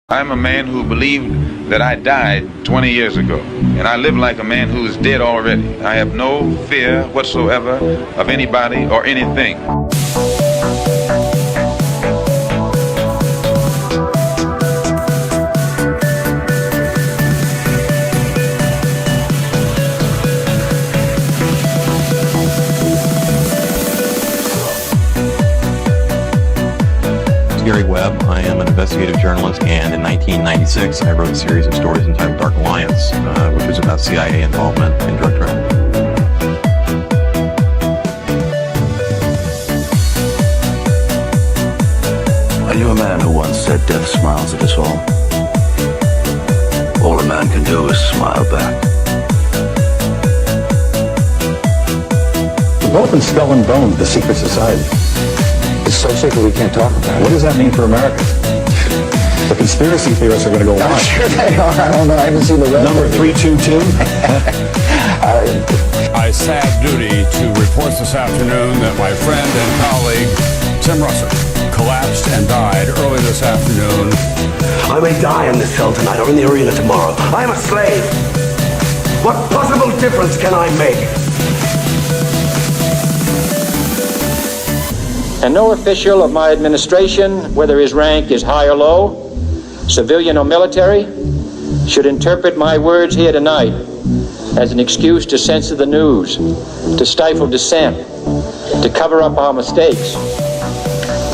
I'm a man who believed that I died 20 years ago, and I live like a man who is dead already. I have no fear whatsoever of anybody or anything. Gary Webb. I am an investigative journalist, and in 1996, I wrote a series of stories entitled Dark Alliance, which was about CIA involvement in drug trafficking. I knew a man who once said death smiles at us all. All a man can do is smile back. We've both been skull and bone, the secret society. It's so secret we can't talk about it. What does that mean for America? The conspiracy theorists are going to go on. I'm sure they are. I don't know. I haven't seen the rest. Number 322. I sad duty to report this afternoon that my friend and colleague, Tim Russert, collapsed and died early this afternoon. I may die in this cell tonight or in the arena tomorrow. I am a slave. What possible difference can I make? And no official of my administration, whether his rank is high or low, civilian or military, should interpret my words here tonight as an excuse to censor the news, to stifle dissent, to cover up our mistakes,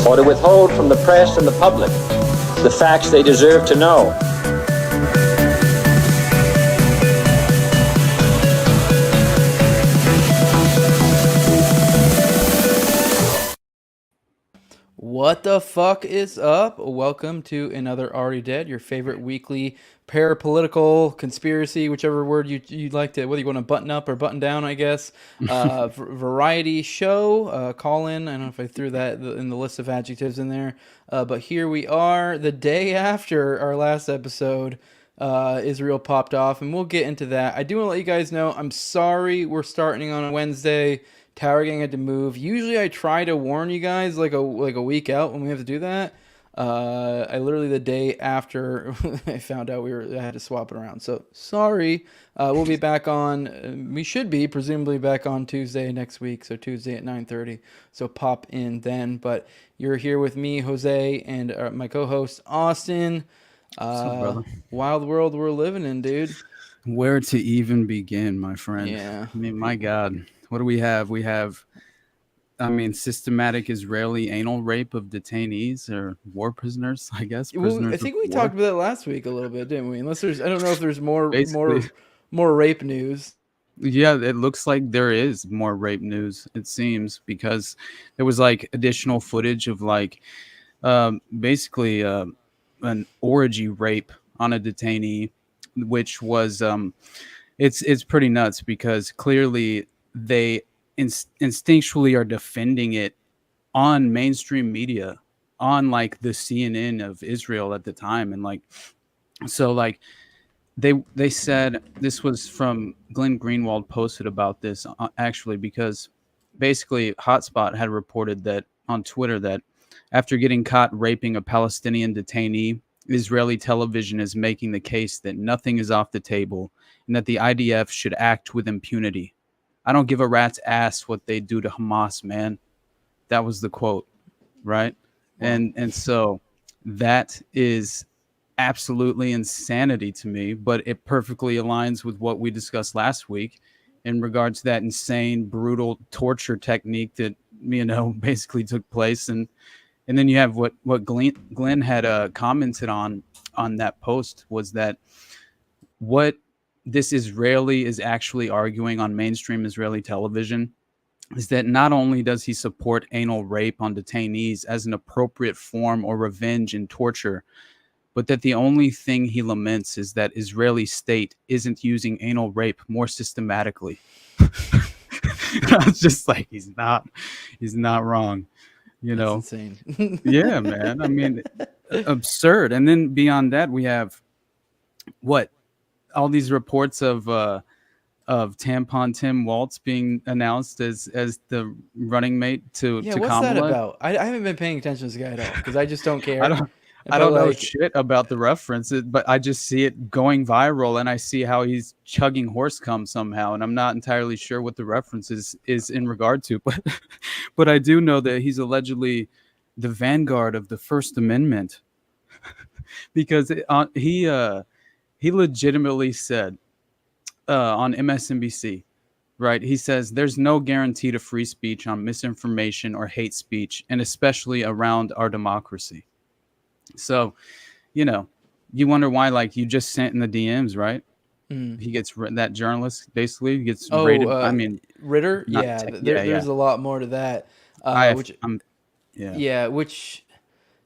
or to withhold from the press and the public the facts they deserve to know. What the fuck is up? Welcome to another Already Dead, your favorite weekly parapolitical conspiracy, whichever word you'd like to, whether you want to button up or button down, I guess, variety show, call in. I don't know if I threw that in the list of adjectives in there, but here we are the day after our last episode. Israel popped off, and we'll get into that. I do want to let you guys know, I'm sorry we're starting on a Wednesday. Tower Gang had to move. Usually I try to warn you guys like a week out when we have to do that. I literally the day after I found out I had to swap it around. So sorry. We'll be back on. We should be presumably back on Tuesday next week. So Tuesday at 9:30. So pop in then. But you're here with me, Jose, and my co-host Austin. What's up, brother? Wild world we're living in, dude. Where to even begin, my friend? Yeah. I mean, my God. What do we have? We have, systematic Israeli anal rape of detainees or war prisoners, I guess. I think we talked about that last week a little bit, didn't we? I don't know if there's more rape news. Yeah, it looks like there is more rape news, it seems, because there was like additional footage of basically an orgy rape on a detainee, which was it's pretty nuts because clearly they instinctually are defending it on mainstream media, on like the CNN of Israel at the time. And they said, this was from Glenn Greenwald posted about this actually, because basically Hotspot had reported that on Twitter that after getting caught raping a Palestinian detainee, Israeli television is making the case that nothing is off the table and that the IDF should act with impunity. I don't give a rat's ass what they do to Hamas, man. That was the quote, right? And so that is absolutely insanity to me, but it perfectly aligns with what we discussed last week in regards to that insane, brutal torture technique that, basically took place. And then you have what Glenn had commented on that post was that what this Israeli is actually arguing on mainstream Israeli television is that not only does he support anal rape on detainees as an appropriate form or revenge in torture, but that the only thing he laments is that Israeli state isn't using anal rape more systematically. I was just like, he's not wrong. That's insane. Yeah, man. I mean, absurd. And then beyond that, we have all these reports of Tampon Tim Waltz being announced as the running mate to what's Kamala. that about? I haven't been paying attention to this guy at all because I just don't care. I don't know like, shit about the reference, but I just see it going viral, and I see how he's chugging horse cum somehow, and I'm not entirely sure what the reference is in regard to, but I do know that he's allegedly the vanguard of the First Amendment because he legitimately said on MSNBC, right? He says there's no guarantee to free speech on misinformation or hate speech, and especially around our democracy. So, you know, you wonder why, like, you just sent in the DMs, right? He gets that journalist basically gets rated. I mean, Ritter. Yeah, there's a lot more to that. Which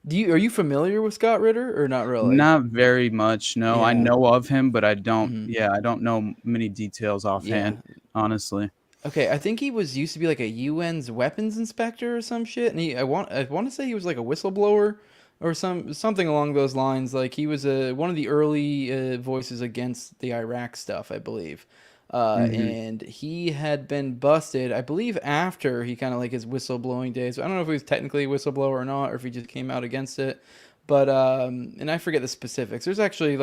are you familiar with Scott Ritter or not really? Not very much. No, Yeah. I know of him, but I don't. Yeah, I don't know many details offhand, honestly. Okay, I think he used to be like a UN's weapons inspector or some shit, and I want to say he was like a whistleblower or something along those lines. Like he was one of the early voices against the Iraq stuff, I believe. And he had been busted, I believe, after he kind of like his whistleblowing days. I don't know if he was technically a whistleblower or not, or if he just came out against it. But and I forget the specifics. There's actually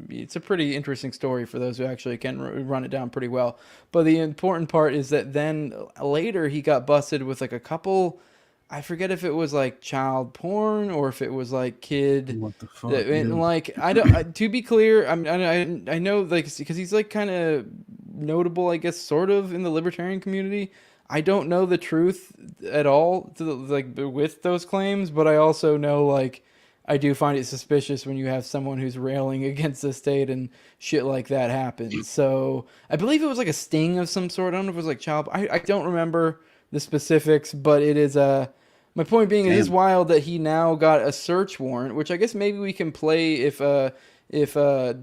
it's a pretty interesting story for those who actually can run it down pretty well. But the important part is that then later he got busted with like a couple. I forget if it was like child porn or if it was like kid. What the fuck? And like I don't. To be clear, I know like because he's like kind of notable, I guess, sort of in the libertarian community. I don't know the truth at all with those claims, but I also know like I do find it suspicious when you have someone who's railing against the state and shit like that happens. So I believe it was like a sting of some sort. I don't know if it was like child. I don't remember the specifics, but it is my point being, it is wild that he now got a search warrant, which I guess maybe we can play if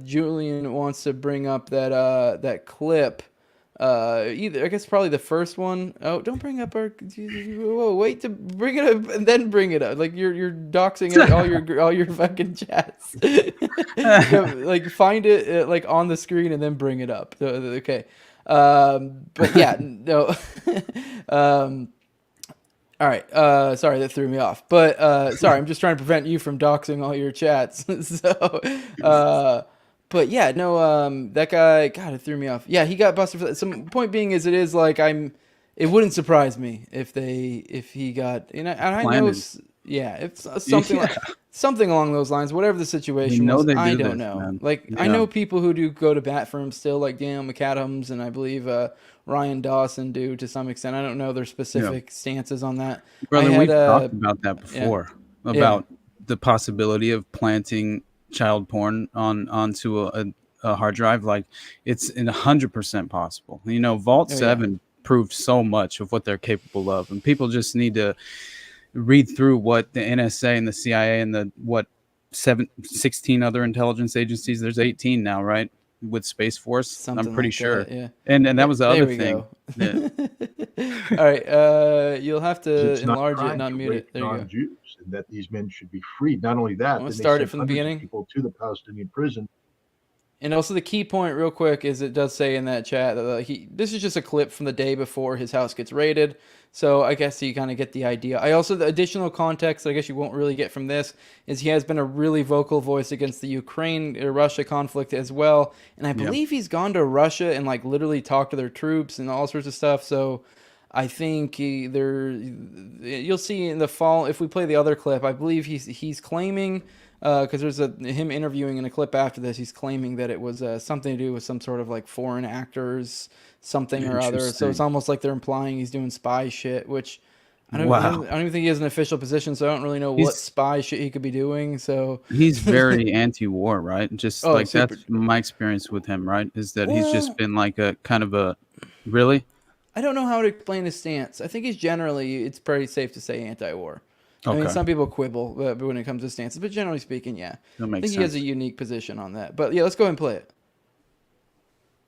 Julian wants to bring up that clip. Either I guess probably the first one. Oh, don't bring up our. Whoa, wait to bring it up and then bring it up. Like you're doxing all your fucking chats. Like find it like on the screen and then bring it up. Okay. But yeah, no. All right. Sorry, that threw me off. But sorry, I'm just trying to prevent you from doxing all your chats. So, but yeah, no. That guy, God, it threw me off. Yeah, he got busted for that. Some point being is, it is like it wouldn't surprise me if he got, and I know, yeah, it's something along those lines. Whatever the situation was, I don't know. Man. Like I know people who do go to bat for him still, like Daniel McAdams, and I believe Ryan Dawson do to some extent. I don't know their specific stances on that. Brother, we've talked about that before, about the possibility of planting child porn onto a hard drive. Like it's 100% possible. You know, Vault 7 proved so much of what they're capable of, and people just need to read through what the NSA and the CIA and 16 other intelligence agencies. There's 18 now, right? With Space Force, I'm pretty sure. That, and that was the other thing. Yeah. All right, you'll have to enlarge it, not mute it. There you go. Jews, and that these men should be freed. Not only that, let's start it from the beginning. People to the Palestinian prison. And also the key point, real quick, is it does say in that chat that this is just a clip from the day before his house gets raided. So I guess you kind of get the idea. The additional context I guess you won't really get from this is he has been a really vocal voice against the Ukraine-Russia conflict as well. And I believe he's gone to Russia and like literally talked to their troops and all sorts of stuff. So I think you'll see in the fall, if we play the other clip, I believe he's claiming, because there's him interviewing in a clip after this, he's claiming that it was something to do with some sort of like foreign actors, something or other. So it's almost like they're implying he's doing spy shit, which I don't even think he has an official position, so I don't really know what spy shit he could be doing. So he's very anti-war, right? Just that's my experience with him, right? Is that he's just been like a kind of a really. I don't know how to explain his stance. I think it's pretty safe to say anti-war. Okay. I mean, some people quibble when it comes to stances, but generally speaking, yeah. I think he has a unique position on that. But yeah, let's go ahead and play it.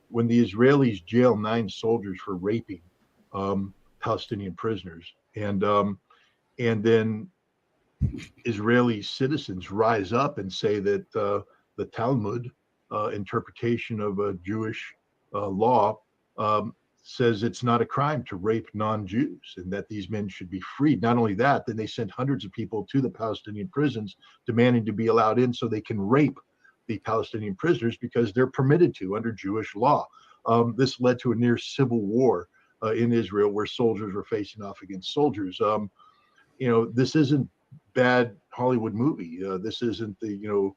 When the Israelis jail 9 soldiers for raping Palestinian prisoners, and then Israeli citizens rise up and say that the Talmud interpretation of a Jewish law says it's not a crime to rape non-Jews and that these men should be freed. Not only that, then they sent hundreds of people to the Palestinian prisons demanding to be allowed in so they can rape the Palestinian prisoners because they're permitted to under Jewish law. This led to a near civil war in Israel where soldiers were facing off against soldiers. This isn't bad Hollywood movie. This isn't the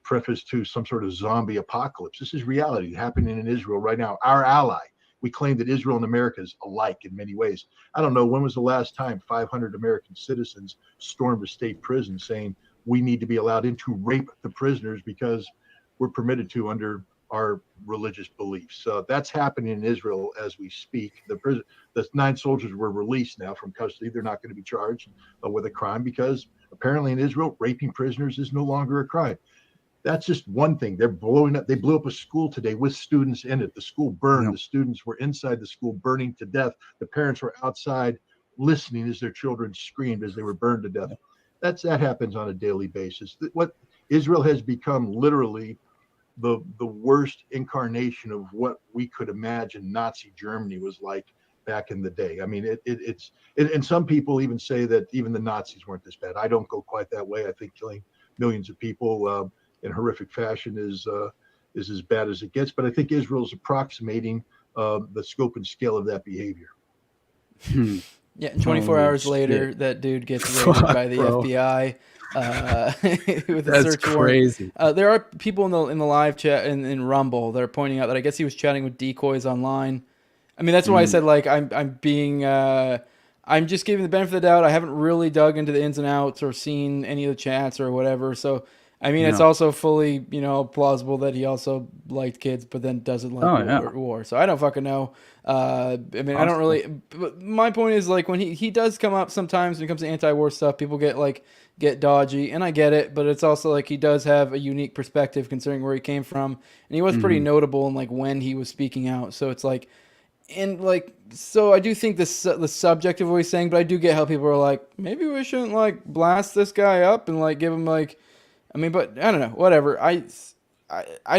preface to some sort of zombie apocalypse. This is reality happening in Israel right now. Our ally. We claim that Israel and America is alike in many ways. I don't know, when was the last time 500 American citizens stormed a state prison saying we need to be allowed in to rape the prisoners because we're permitted to under our religious beliefs. That's happening in Israel as we speak. The 9 soldiers were released now from custody. They're not going to be charged with a crime because apparently in Israel, raping prisoners is no longer a crime. That's just one thing. They're blowing up. They blew up a school today with students in it. The school burned. Yeah. The students were inside the school burning to death. The parents were outside listening as their children screamed as they were burned to death. That happens on a daily basis. What Israel has become literally the worst incarnation of what we could imagine Nazi Germany was like back in the day. I mean, it's and some people even say that even the Nazis weren't this bad. I don't go quite that way. I think killing millions of people in horrific fashion is as bad as it gets. But I think Israel's approximating the scope and scale of that behavior. Yeah, and 24 hours later, that dude gets raided by the FBI with a search warrant. Crazy. There are people in the live chat in Rumble that are pointing out that I guess he was chatting with decoys online. I mean, that's why I said like I'm just giving the benefit of the doubt. I haven't really dug into the ins and outs or seen any of the chats or whatever. So I mean, it's also fully, plausible that he also liked kids, but then doesn't like war. So I don't fucking know. I mean, I don't really. But my point is, like, when he does come up sometimes when it comes to anti-war stuff, people get dodgy, and I get it. But it's also like he does have a unique perspective considering where he came from, and he was pretty notable in like when he was speaking out. So it's like, so I do think the subject of what he's saying, but I do get how people are like, maybe we shouldn't like blast this guy up and like give him like. I mean, but I don't know. Whatever. I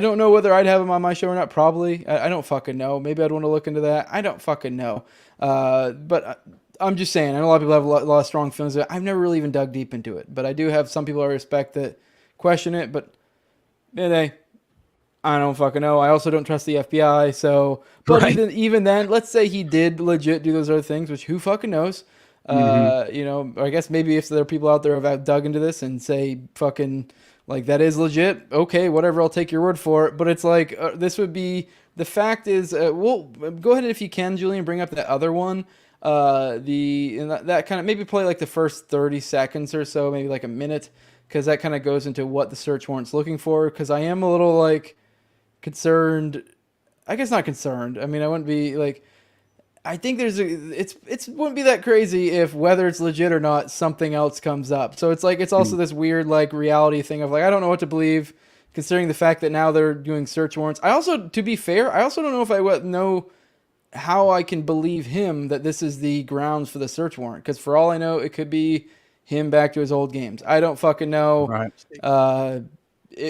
don't know whether I'd have him on my show or not. Probably. I don't fucking know. Maybe I'd want to look into that. I don't fucking know. But I'm just saying. I know a lot of people have a lot of strong feelings. I've never really even dug deep into it. But I do have some people I respect that question it. But I don't fucking know. I also don't trust the FBI. So, but even then, let's say he did legit do those other things, which who fucking knows? I guess maybe if there are people out there who have dug into this and say fucking like that is legit, okay, whatever, I'll take your word for it. But it's like this would be the fact is, well, go ahead if you can, Julian, bring up that other one. That kind of maybe play like the first 30 seconds or so, maybe like a minute, because that kind of goes into what the search warrant's looking for. Because I am a little like concerned. I guess not concerned. I mean, I wouldn't be like. I think it wouldn't be that crazy if whether it's legit or not, something else comes up. So it's like, it's also this weird like reality thing of like, I don't know what to believe considering the fact that now they're doing search warrants. I also, to be fair, I also don't know if I know how I can believe him that this is the grounds for the search warrant. Cause for all I know, it could be him back to his old games. I don't fucking know. Right.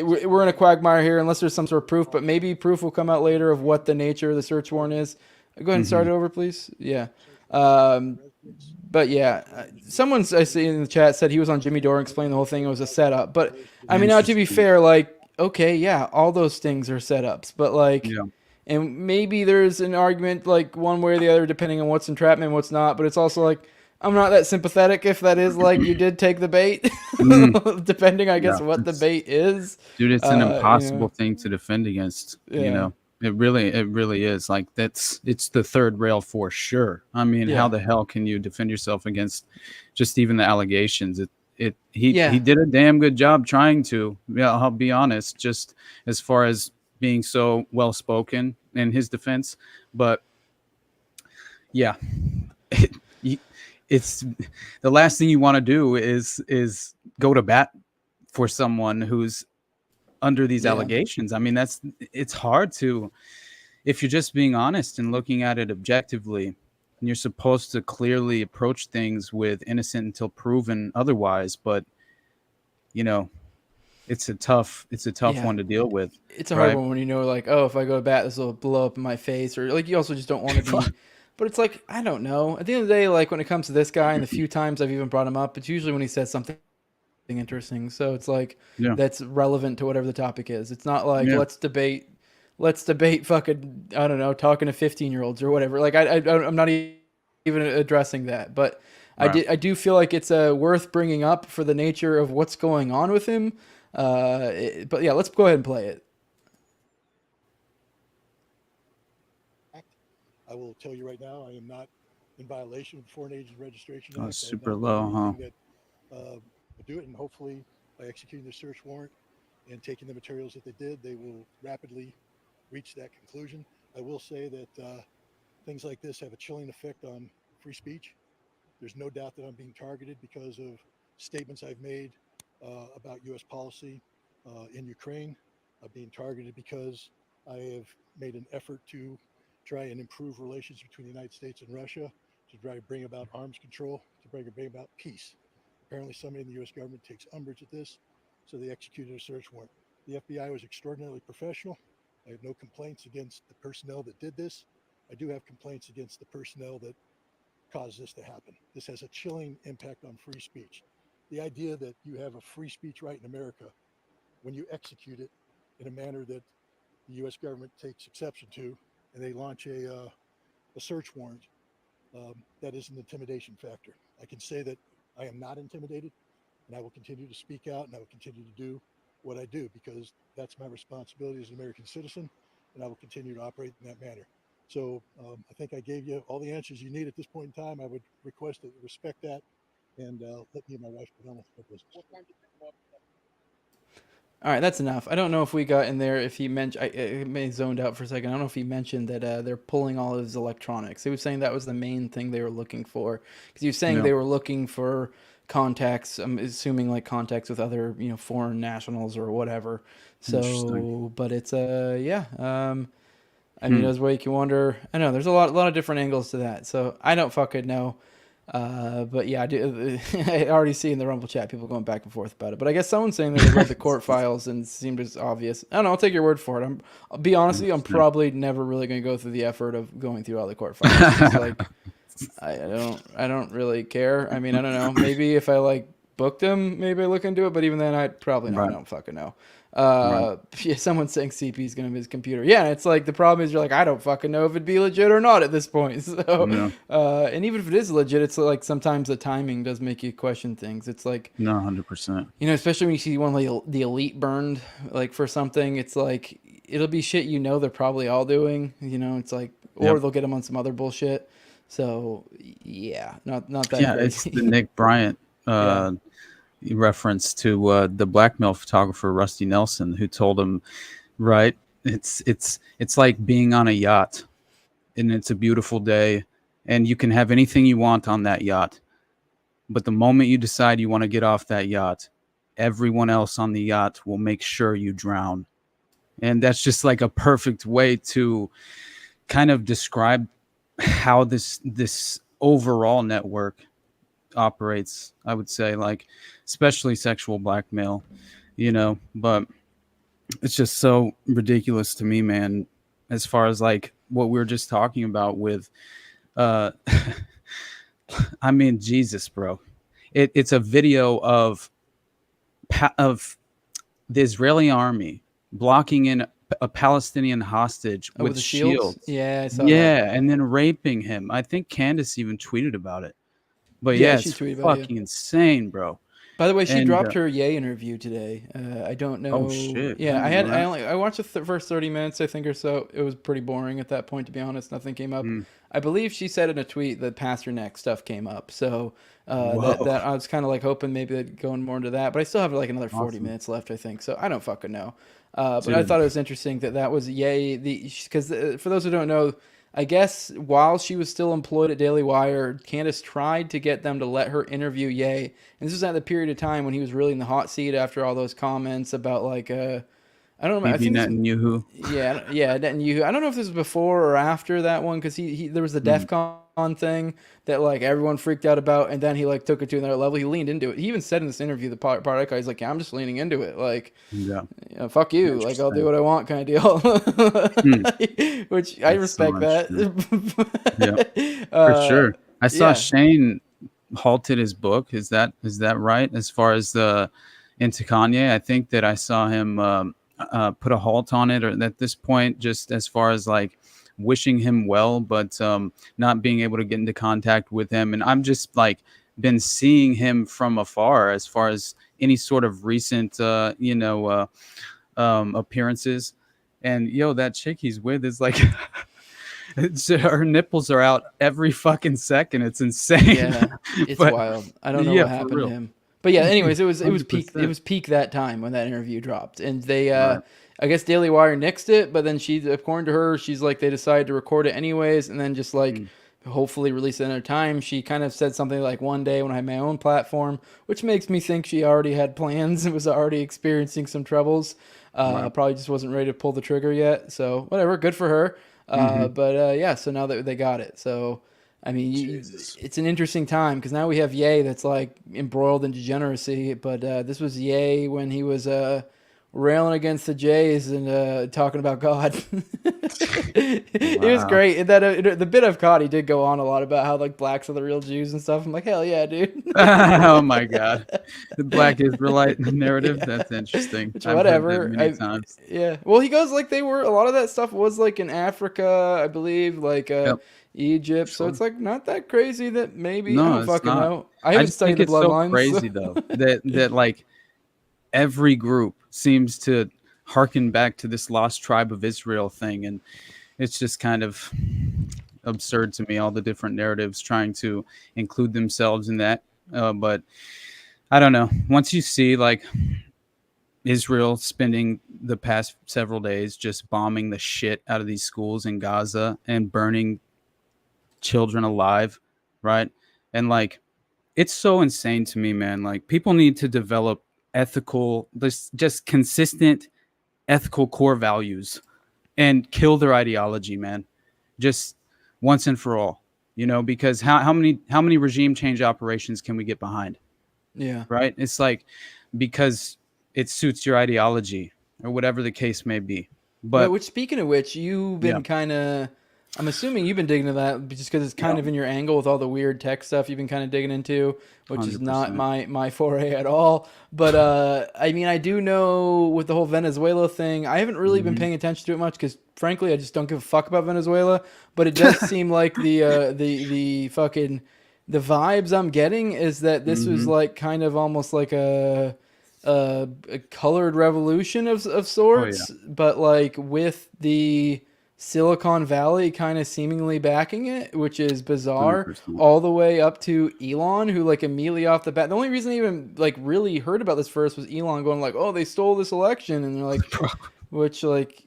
We're in a quagmire here unless there's some sort of proof, but maybe proof will come out later of what the nature of the search warrant is. Go ahead and start it over, please. Yeah. But yeah, someone I see in the chat said he was on Jimmy Dore and explained the whole thing. It was a setup. But I mean, now to be fair, like, okay, yeah, all those things are setups. But like, and maybe there's an argument like one way or the other, depending on what's entrapment and what's not. But it's also like, I'm not that sympathetic if that is like you did take the bait, depending, I guess, what the bait is. Dude, it's an impossible thing to defend against, It really is. Like it's the third rail for sure. I mean, how the hell can you defend yourself against just even the allegations? He did a damn good job trying to. Yeah, I'll be honest. Just as far as being so well spoken in his defense, but yeah, it's the last thing you want to do is go to bat for someone who's under these allegations. I mean, it's hard to, if you're just being honest and looking at it objectively, and you're supposed to clearly approach things with innocent until proven otherwise. But, it's a tough one to deal with. It's a hard one when you know, like, oh, if I go to bat, this will blow up in my face, or like you also just don't want to be. But it's like, I don't know. At the end of the day, like when it comes to this guy, and the few times I've even brought him up, it's usually when he says something interesting. So it's like that's relevant to whatever the topic is. It's not like let's debate fucking, I don't know, talking to 15-year-olds or whatever. Like I'm not even addressing that, but I do feel like it's worth bringing up for the nature of what's going on with him. But yeah, let's go ahead and play it. I will tell you right now, I am not in violation of the Foreign Agent Registration Act. Act. Super low, huh? Will do it, and hopefully by executing the search warrant and taking the materials that they did, they will rapidly reach that conclusion. I will say that things like this have a chilling effect on free speech. There's no doubt that I'm being targeted because of statements I've made about U.S. policy in Ukraine. I'm being targeted because I have made an effort to try and improve relations between the United States and Russia, to try to bring about arms control, to bring about peace. Apparently somebody in the U.S. government takes umbrage at this, so they executed a search warrant. The FBI was extraordinarily professional. I have no complaints against the personnel that did this. I do have complaints against the personnel that caused this to happen. This has a chilling impact on free speech. The idea that you have a free speech right in America when you execute it in a manner that the U.S. government takes exception to, and they launch a search warrant, that is an intimidation factor. I can say that I am not intimidated, and I will continue to speak out, and I will continue to do what I do, because that's my responsibility as an American citizen, and I will continue to operate in that manner. So I think I gave you all the answers you need at this point in time. I would request that you respect that, and let me and my wife get on with our business. All right, that's enough. I don't know if we got in there, if he mentioned, I may have zoned out for a second. I don't know if he mentioned that they're pulling all of his electronics. He was saying that was the main thing they were looking for. Because he was saying they were looking for contacts, I'm assuming like contacts with other, foreign nationals or whatever. So, but it's, I mean, as well, you can wonder, I know there's a lot of different angles to that. So I don't fucking know. But yeah, I do. I already see in the Rumble chat people going back and forth about it. But I guess someone's saying that they read the court files and it seemed as obvious. I don't know. I'll take your word for it. I'll be honest with you. I'm probably never really going to go through the effort of going through all the court files. It's like I don't really care. I mean, I don't know. Maybe if I booked them, maybe I look into it. But even then, I'd probably not. I don't fucking know. Yeah, someone's saying CP is going to be his computer. Yeah, it's like the problem is you're like, I don't fucking know if it'd be legit or not at this point. So, and even if it is legit, it's like sometimes the timing does make you question things. It's like, no, 100%. Especially when you see one of the elite burned for something, it's like it'll be shit they're probably all doing. It's like, or they'll get them on some other bullshit. So yeah, not that. Yeah, crazy. it's the Nick Bryant. Reference to the blackmail photographer Rusty Nelson, who told him, right, it's like being on a yacht, and it's a beautiful day, and you can have anything you want on that yacht, but the moment you decide you want to get off that yacht, everyone else on the yacht will make sure you drown. And that's just like a perfect way to kind of describe how this overall network operates, I would say, especially sexual blackmail, but it's just so ridiculous to me, man, as far as what we were just talking about with I mean, Jesus, bro, it's a video of the Israeli army blocking in a Palestinian hostage with shields. Yeah, I saw that. And then raping him. I think Candace even tweeted about it. But yeah, it's fucking insane, bro. By the way, she dropped her Ye interview today. I don't know. Oh shit! Yeah, I watched the first 30 minutes, I think, or so. It was pretty boring at that point, to be honest. Nothing came up. I believe she said in a tweet that Pasternak stuff came up. So that I was kind of hoping maybe they'd go more into that. But I still have another 40 minutes left, I think. So I don't fucking know. But I thought it was interesting that was Ye. Because for those who don't know, I guess while she was still employed at Daily Wire, Candace tried to get them to let her interview Ye. And this was at the period of time when he was really in the hot seat after all those comments about I don't know. I think Netanyahu. Yeah, Netanyahu. I don't know if this was before or after that one, because he there was the DEF CON thing that like everyone freaked out about, and then he like took it to another level. He leaned into it. He even said in this interview, the product guy, he's like, yeah, I'm just leaning into it. Like, fuck you. Like, I'll do what I want kind of deal. Which I respect that. For sure. I saw Shane halted his book. Is that right? As far as into Kanye, I think that I saw him put a halt on it, or at this point, just as far as like wishing him well, but not being able to get into contact with him. And I'm just like been seeing him from afar as far as any sort of recent appearances. And that chick he's with is like her nipples are out every fucking second. It's insane. Yeah, it's wild. I don't know what happened to him. But yeah, anyways, it was peak that time when that interview dropped, and they I guess Daily Wire nixed it, but then according to her, she's like they decided to record it anyways, and then just like hopefully release it another time. She kind of said something like one day when I had my own platform, which makes me think she already had plans and was already experiencing some troubles. Probably just wasn't ready to pull the trigger yet. So whatever, good for her. But yeah, so now that they got it, so. I mean, it's an interesting time because now we have Ye that's like embroiled in degeneracy, but this was Ye when he was railing against the Jays and talking about God. It was great. And that the bit I've caught, he did go on a lot about how like blacks are the real Jews and stuff. I'm like, hell yeah, dude. Oh my god, the Black Israelite narrative. Yeah. That's interesting. Whatever. Many times. Yeah. Well, he goes like they were. A lot of that stuff was like in Africa, I believe. Like. Yep. Egypt, so it's like not that crazy that maybe I don't fucking know. I haven't studied the bloodlines. So crazy though that like every group seems to harken back to this lost tribe of Israel thing, and it's just kind of absurd to me. All the different narratives trying to include themselves in that, but I don't know. Once you see like Israel spending the past several days just bombing the shit out of these schools in Gaza and burning children alive, right? And like it's so insane to me, man. Like people need to develop just consistent ethical core values and kill their ideology, man, just once and for all, because how many regime change operations can we get behind? Yeah, right. It's like because it suits your ideology or whatever the case may be. But which, speaking of which, you've been kind of, I'm assuming you've been digging into that just because it's kind of in your angle with all the weird tech stuff you've been kind of digging into, which 100%. Is not my foray at all. But I mean, I do know with the whole Venezuela thing, I haven't really been paying attention to it much because frankly, I just don't give a fuck about Venezuela. But it does seem like the fucking the vibes I'm getting is that this was like kind of almost like a colored revolution of sorts, but like with the Silicon Valley kind of seemingly backing it, which is bizarre. 100%. All the way up to Elon, who like immediately off the bat, the only reason I even like really heard about this first was Elon going like, "Oh, they stole this election," and they're like, which like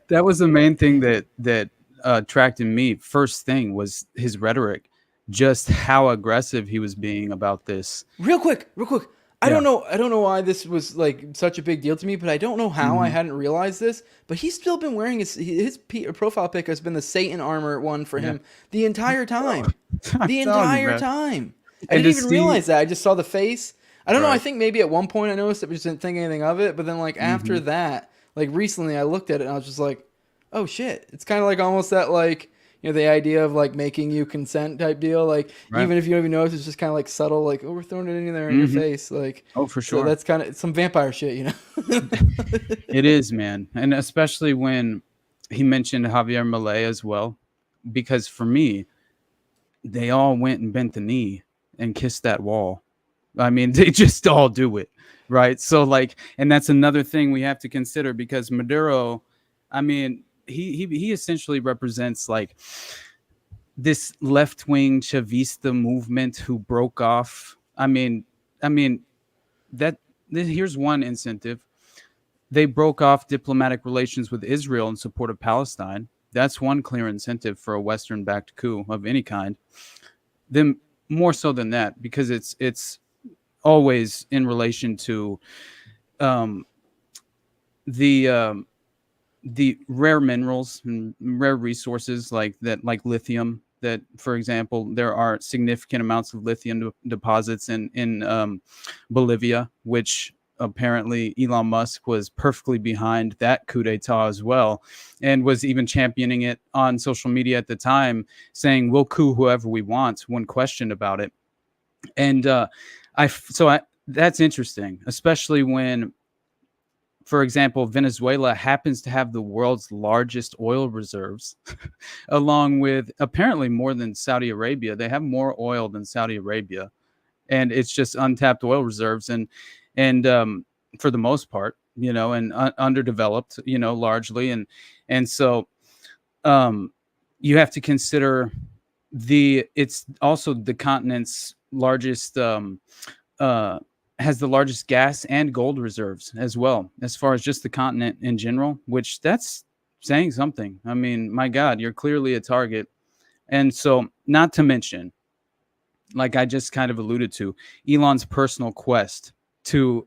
that was the main thing that attracted me. First thing was his rhetoric, just how aggressive he was being about this. Real quick. I don't know why this was like such a big deal to me, but I don't know how I hadn't realized this. But he's still been wearing his profile pic has been the Satan armor one for him the entire time. The entire time. I didn't even realize that. I just saw the face. I don't know. I think maybe at one point I noticed it, but just didn't think anything of it. But then like after that, like recently I looked at it and I was just like, oh shit. It's kind of like almost that like, the idea of like making you consent type deal, like even if you don't even notice, it's just kind of like subtle, like, oh, we're throwing it in there in your face, like, oh, for sure. So that's kind of some vampire shit, It is, man, and especially when he mentioned Javier Milei as well, because for me, they all went and bent the knee and kissed that wall. I mean, they just all do it, right? So like, and that's another thing we have to consider because Maduro, I mean. He essentially represents like this left-wing Chavista movement who broke off. I mean here's one incentive. They broke off diplomatic relations with Israel in support of Palestine. That's one clear incentive for a Western-backed coup of any kind. Then more so than that, because it's always in relation to the rare minerals and rare resources like lithium that, for example, there are significant amounts of lithium deposits in Bolivia, which apparently Elon Musk was perfectly behind that coup d'etat as well, and was even championing it on social media at the time, saying we'll coup whoever we want when questioned about it. And that's interesting, especially when, for example, Venezuela happens to have the world's largest oil reserves, along with apparently more than Saudi Arabia. They have more oil than Saudi Arabia, and it's just untapped oil reserves, and for the most part, and underdeveloped, largely, and so you have to consider it's also the continent's largest has the largest gas and gold reserves as well, as far as just the continent in general, which that's saying something. I mean, my God, you're clearly a target. And so, not to mention, like I just kind of alluded to, Elon's personal quest to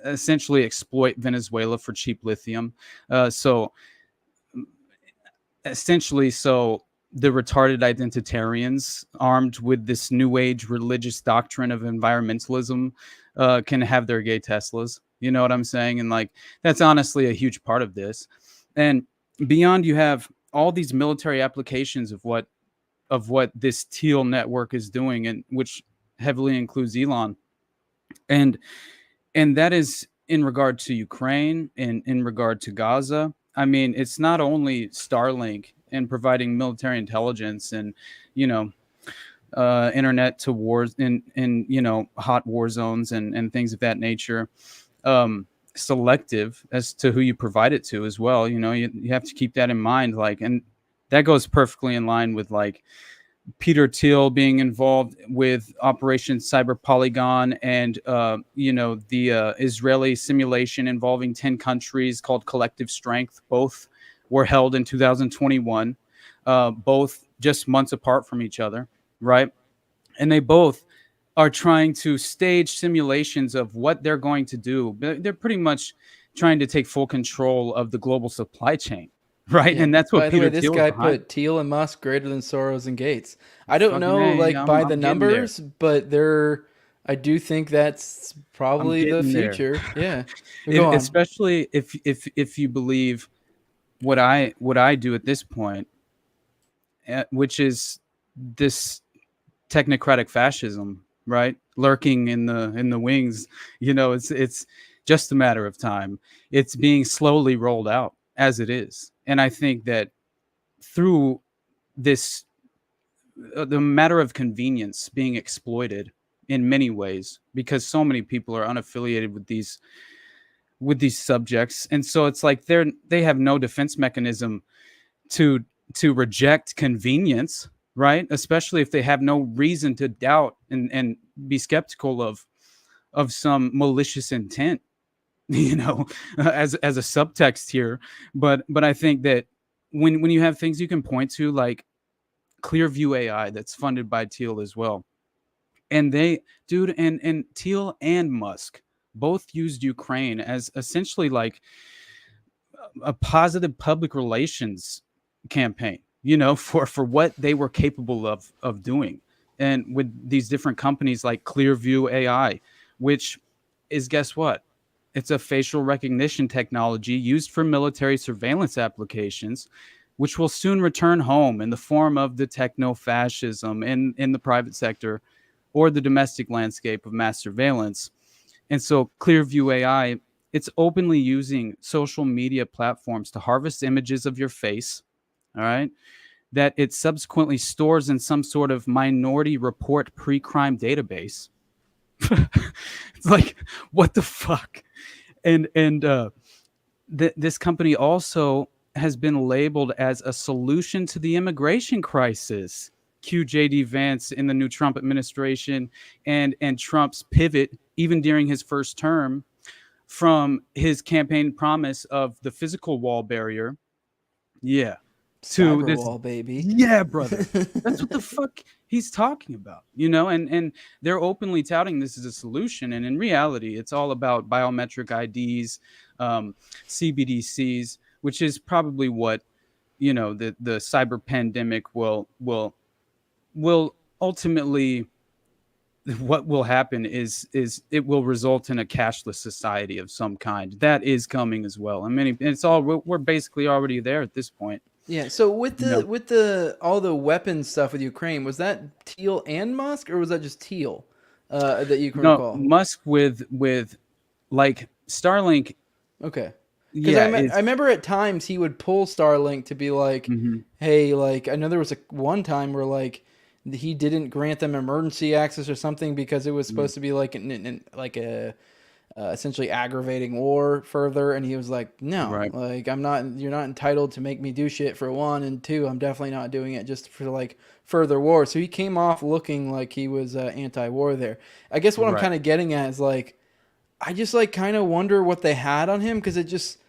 essentially exploit Venezuela for cheap lithium. So the retarded identitarians armed with this new age religious doctrine of environmentalism can have their gay Teslas. You know what I'm saying? And like, that's honestly a huge part of this. And beyond, you have all these military applications of what this Teal network is doing, and which heavily includes Elon. And that is in regard to Ukraine and in regard to Gaza. I mean, it's not only Starlink and providing military intelligence and, internet to wars in hot war zones and things of that nature. Selective as to who you provide it to as well. You have to keep that in mind. Like, and that goes perfectly in line with like Peter Thiel being involved with Operation Cyber Polygon and, the Israeli simulation involving 10 countries called Collective Strength. Both were held in 2021, both just months apart from each other, right? And they both are trying to stage simulations of what they're going to do. They're pretty much trying to take full control of the global supply chain. Right, yeah. And that's what by Peter the way, this guy put Thiel and Musk greater than Soros and Gates. I don't know, by the numbers, but I do think that's probably the future. There. Yeah, especially if you believe what I do at this point, which is this technocratic fascism, right, lurking in the wings. It's just a matter of time. It's being slowly rolled out as it is. And I think that through this, the matter of convenience being exploited in many ways, because so many people are unaffiliated with these subjects. And so it's like they have no defense mechanism to reject convenience, right? Especially if they have no reason to doubt and be skeptical of some malicious intent. As a subtext here, but I think that when you have things you can point to, like Clearview AI that's funded by Thiel as well, and and Thiel and Musk both used Ukraine as essentially like a positive public relations campaign, for what they were capable of doing, and with these different companies like Clearview AI, which is, guess what? It's a facial recognition technology used for military surveillance applications, which will soon return home in the form of the techno-fascism in the private sector or the domestic landscape of mass surveillance. And so Clearview AI, it's openly using social media platforms to harvest images of your face, all right, that it subsequently stores in some sort of minority report pre-crime database. It's like, what the fuck? And this company also has been labeled as a solution to the immigration crisis. J.D. Vance in the new Trump administration and Trump's pivot, even during his first term, from his campaign promise of the physical wall barrier, to this wall, baby. Yeah, brother. That's what the fuck he's talking about, and they're openly touting this as a solution. And in reality, it's all about biometric IDs, CBDCs, which is probably what, the cyber pandemic will will ultimately, what will happen is it will result in a cashless society of some kind. That is coming as well. I mean, it's all, we're basically already there at this point. Yeah. So with You know? the all the weapons stuff with Ukraine, was that Teal and Musk, or was that just Teal that you can No, recall? Musk with like Starlink. Okay. Because Yeah, I remember at times he would pull Starlink to be like, hey, like, I know there was one time where like he didn't grant them emergency access or something because it was supposed to be like like a essentially aggravating war further, and he was like, no, Right. like you're not entitled to make me do shit, for one, and two, I'm definitely not doing it just for like further war. So he came off looking like he was anti-war there. I guess what I'm Right. kind of getting at is like, I just like kind of wonder what they had on him, because it just,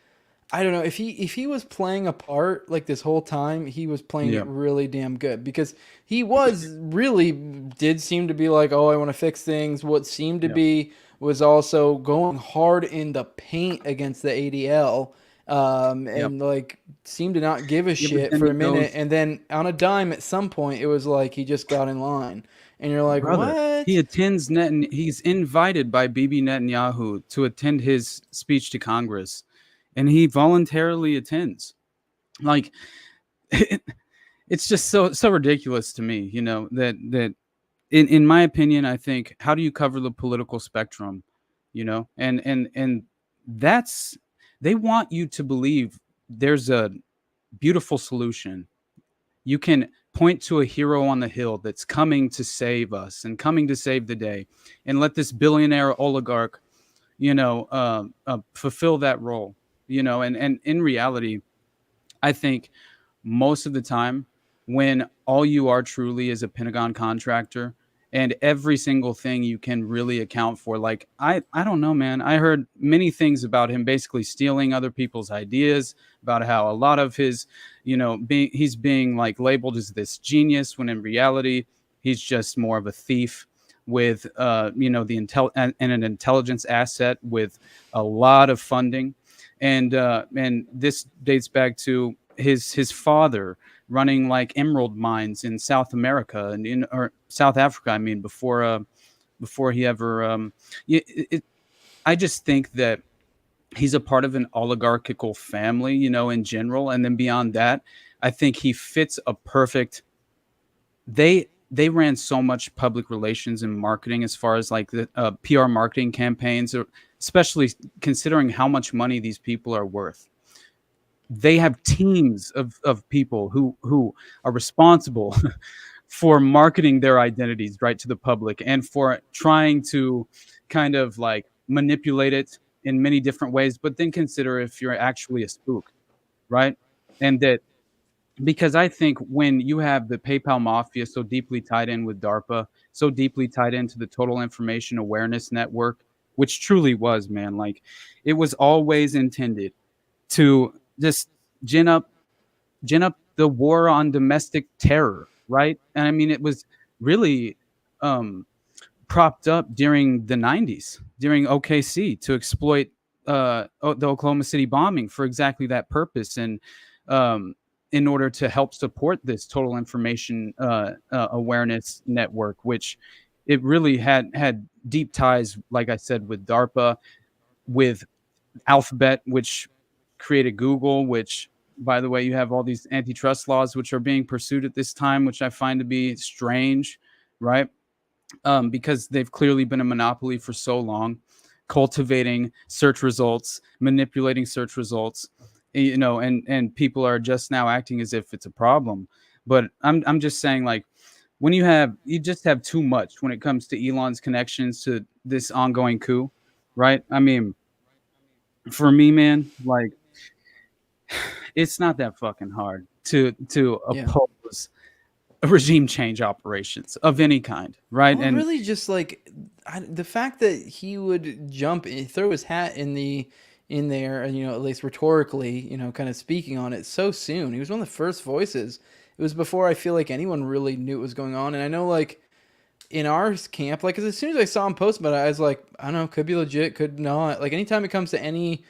I don't know, if he was playing a part like this whole time, he was playing Yeah. it really damn good, because he was really did seem to be like, oh, I want to fix things. What seemed to be was also going hard in the paint against the ADL, and like seemed to not give a Yeah, but shit then for he a minute, goes- and then on a dime at some point it was like he just got in line, and you're like, Brother, what? he attends he's invited by Bibi Netanyahu to attend his speech to Congress, and he voluntarily attends. Like, it's just so ridiculous to me, you know, that in my opinion, I think, how do you cover the political spectrum, you know? And that's, they want you to believe there's a beautiful solution. You can point to a hero on the hill that's coming to save us and coming to save the day, and let this billionaire oligarch, you know, fulfill that role, you know. And in reality, I think most of the time, when all you are truly is a Pentagon contractor, and every single thing you can really account for, like, I don't know, man. I heard many things about him basically stealing other people's ideas, about how a lot of his, you know, he's being like labeled as this genius, when in reality he's just more of a thief with you know, the and an intelligence asset with a lot of funding. And this dates back to his father running like emerald mines in South America and or South Africa, I mean, before he ever I just think that he's a part of an oligarchical family, you know, in general. And then beyond that, I think he fits a perfect, they ran so much public relations and marketing, as far as like the PR marketing campaigns, or especially considering how much money these people are worth. They have teams of people who are responsible for marketing their identities right to the public, and for trying to kind of like manipulate it in many different ways. But then consider if you're actually a spook, right? And that, because I think when you have the PayPal mafia so deeply tied in with DARPA, so deeply tied into the Total Information Awareness Network, which truly was, man, like, it was always intended to just gin up the war on domestic terror, right? And I mean, it was really propped up during the 90s, during OKC, to exploit the Oklahoma City bombing for exactly that purpose. And in order to help support this Total Information Awareness Network, which it really had deep ties, like I said, with DARPA, with Alphabet, which created Google, which, by the way, you have all these antitrust laws which are being pursued at this time, which I find to be strange, right? Because they've clearly been a monopoly for so long, cultivating search results, manipulating search results, you know, and people are just now acting as if it's a problem. But I'm just saying, like, when you just have too much when it comes to Elon's connections to this ongoing coup, right? I mean, for me, man, like, it's not that fucking hard to oppose regime change operations of any kind, right? Well, And really, just like the fact that he would throw his hat in there, and you know, at least rhetorically, you know, kind of speaking on it so soon. He was one of the first voices. It was before I feel like anyone really knew what was going on. And I know, like, in our camp, like, 'cause as soon as I saw him post about it, I was like, I don't know, could be legit, could not. Like, anytime it comes to any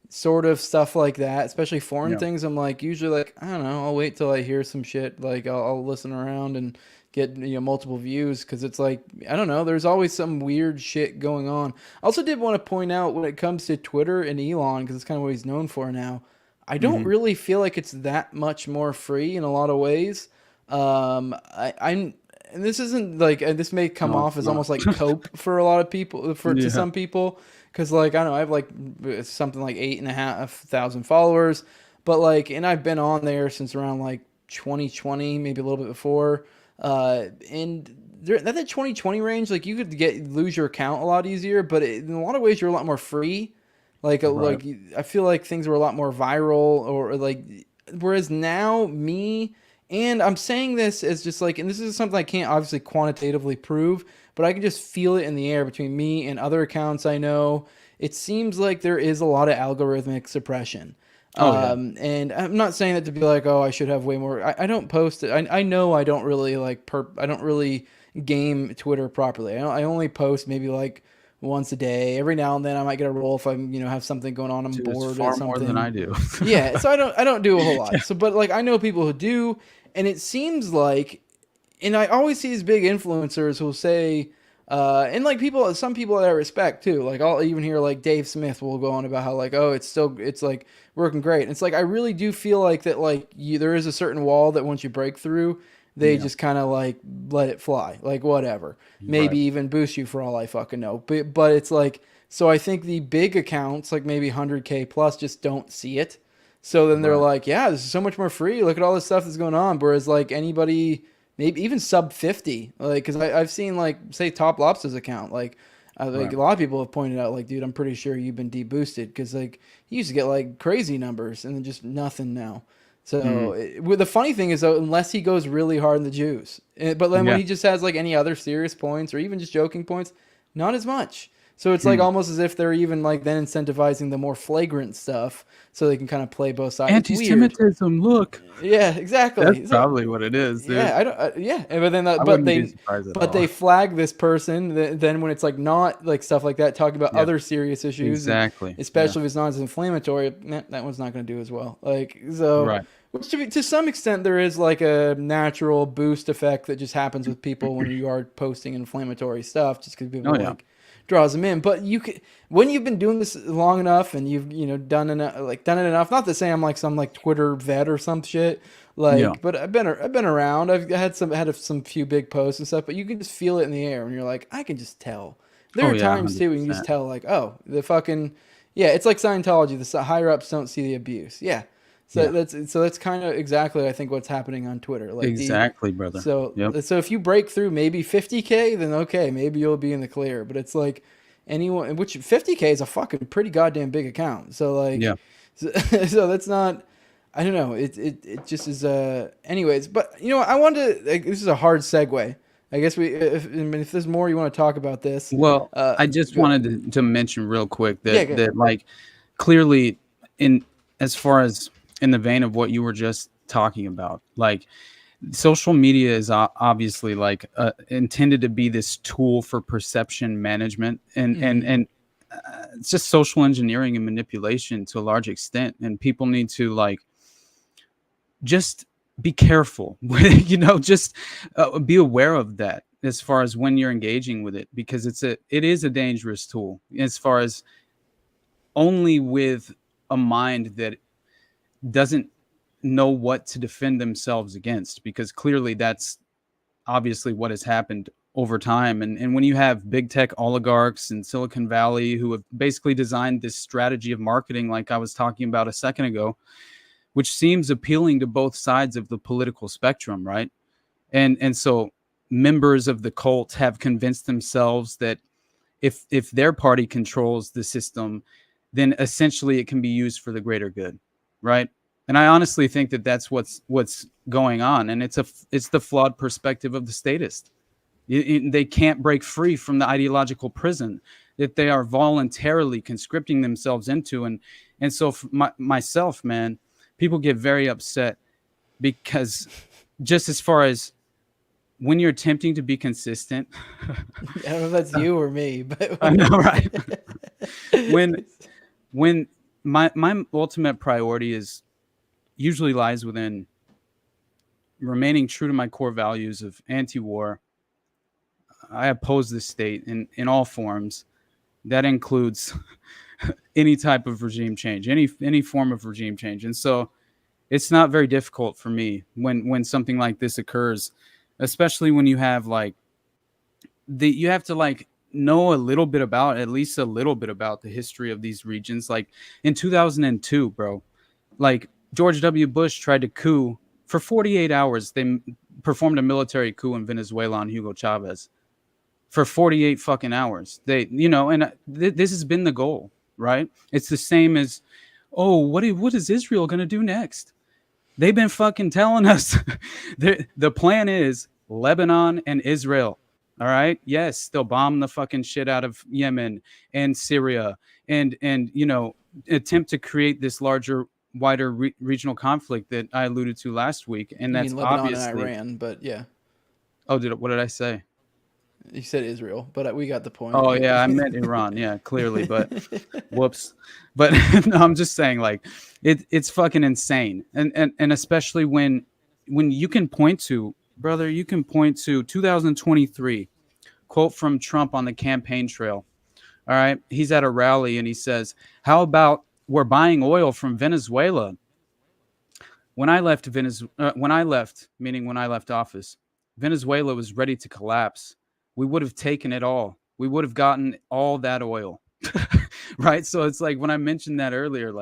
sort of stuff like that, especially foreign things, I'm like, usually like, I don't know, I'll wait till I hear some shit. Like, I'll listen around and get multiple views, because it's like, I don't know, there's always some weird shit going on. I also did want to point out, when it comes to Twitter and Elon, because it's kind of what he's known for now, I don't really feel like it's that much more free in a lot of ways. I'm and this isn't like, this may come off as almost like cope for a lot of people, to some people, because like, I don't know, I have like something like 8,500 followers, but like, and I've been on there since around like 2020, maybe a little bit before, and that 2020 range, like, you could lose your account a lot easier, but in a lot of ways you're a lot more free. Like, like I feel like things were a lot more viral, or like, whereas now and I'm saying this as just like, and this is something I can't obviously quantitatively prove, but I can just feel it in the air between me and other accounts I know. It seems like there is a lot of algorithmic suppression. And I'm not saying that to be like, oh, I should have way more. I don't post it. I know I don't really I don't really game Twitter properly. I only post maybe like once a day. Every now and then I might get a roll if I'm, have something going on. I'm bored it's far or something. more than I do. Yeah. So I don't do a whole lot. So, but like, I know people who do, and it seems like, and I always see these big influencers who'll say, and like some people that I respect too, like I'll even hear like Dave Smith will go on about how like, oh, it's like working great. And it's like, I really do feel like that, like there is a certain wall that once you break through, they just kind of like let it fly, like whatever, maybe even boost you for all I fucking know. But it's like, so I think the big accounts, like maybe 100K plus, just don't see it. So then they're like, yeah, this is so much more free. Look at all this stuff that's going on. Whereas like anybody, maybe even sub 50, like, because I've seen like, say, TopLobsta's account, like a lot of people have pointed out, like, dude, I'm pretty sure you've been deboosted, because like he used to get like crazy numbers and then just nothing now. So the funny thing is, though, unless he goes really hard in the juice, but then when he just has like any other serious points or even just joking points, not as much. So it's like almost as if they're even like then incentivizing the more flagrant stuff, so they can kind of play both sides. Anti-Semitism, look. Yeah, exactly. That's probably what it is. Dude. Yeah, but then they flag this person. Then when it's like not like stuff like that, talking about other serious issues, especially if it's not as inflammatory, that one's not going to do as well. Like, so, which to some extent there is like a natural boost effect that just happens with people when you are posting inflammatory stuff, just because people draws them in. But when you've been doing this long enough and you've done it enough, not to say I'm like some like Twitter vet or some shit, like, but I've been around. I've had some few big posts and stuff, but you can just feel it in the air and you're like, I can just tell. There are times 100%. Too when you just tell, like, oh, the fucking it's like Scientology, the higher ups don't see the abuse. That's kind of exactly, I think, what's happening on Twitter. Like brother. So if you break through maybe 50K, then okay, maybe you'll be in the clear. But it's like anyone, which 50K is a fucking pretty goddamn big account. So like, so that's not, I don't know. It just is. Anyways, but I wanted to. Like, this is a hard segue. I guess if there's more you want to talk about this. Well, I just wanted to mention real quick that like clearly as far as in the vein of what you were just talking about, like social media is obviously like intended to be this tool for perception management and it's just social engineering and manipulation to a large extent. And people need to like just be careful, just be aware of that as far as when you're engaging with it, because it is a dangerous tool as far as only with a mind that doesn't know what to defend themselves against, because clearly that's obviously what has happened over time. And when you have big tech oligarchs in Silicon Valley who have basically designed this strategy of marketing, like I was talking about a second ago, which seems appealing to both sides of the political spectrum, right? And so members of the cult have convinced themselves that if their party controls the system, then essentially it can be used for the greater good, right? And I honestly think that that's what's going on, and it's the flawed perspective of the statist. They can't break free from the ideological prison that they are voluntarily conscripting themselves into, and so for myself, man, people get very upset because just as far as when you're attempting to be consistent, I don't know if that's you or me, but I know, right? when my ultimate priority usually lies within remaining true to my core values of anti-war, I oppose this state in all forms. That includes any type of regime change, any form of regime change. And so it's not very difficult for me when something like this occurs, especially when you have you have to know at least a little bit about the history of these regions. Like in 2002, bro, like George W. Bush tried to coup for 48 hours. They performed a military coup in Venezuela on Hugo Chavez for 48 fucking hours. This has been the goal, right? It's the same as, what is Israel going to do next? They've been fucking telling us the plan is Lebanon and Israel. All right. Yes, they'll bomb the fucking shit out of Yemen and Syria and attempt to create this larger, wider regional conflict that I alluded to last week. And that's Lebanon obviously and Iran, but yeah. Oh, what did I say? You said Israel, but we got the point. Oh yeah, I meant Iran. Yeah, clearly, but whoops. But no, I'm just saying, it's fucking insane, and especially when you can point to, brother, 2023 quote from Trump on the campaign trail. All right, he's at a rally and he says, "How about we're buying oil from Venezuela?" When I left office, Venezuela was ready to collapse. We would have taken it all. We would have gotten all that oil, right? So it's like when I mentioned that earlier,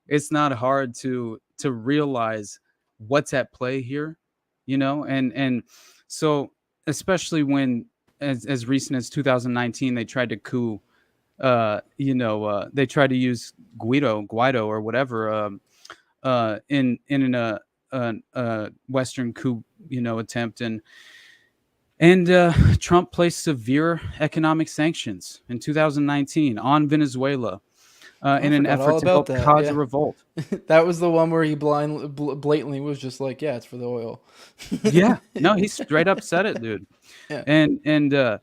it's not hard to realize what's at play here, and so especially when as recent as 2019 they tried to coup, they tried to use Guaido or whatever in a Western coup attempt, and Trump placed severe economic sanctions in 2019 on Venezuela in an effort to help cause a revolt. That was the one where he blatantly was just like, yeah, it's for the oil. Yeah, no, he straight up said it, dude. Yeah.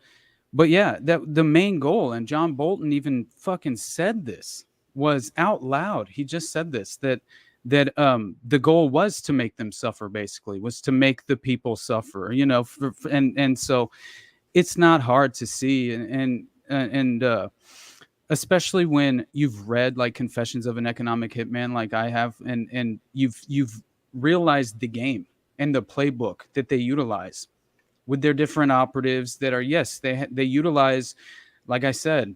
But yeah, the main goal, and John Bolton even fucking said this, was out loud. He just said this, that the goal was to make them suffer, basically, was to make the people suffer, and so it's not hard to see, and especially when you've read Confessions of an Economic Hitman, like I have, and you've realized the game and the playbook that they utilize with their different operatives that are, yes, they utilize, like I said,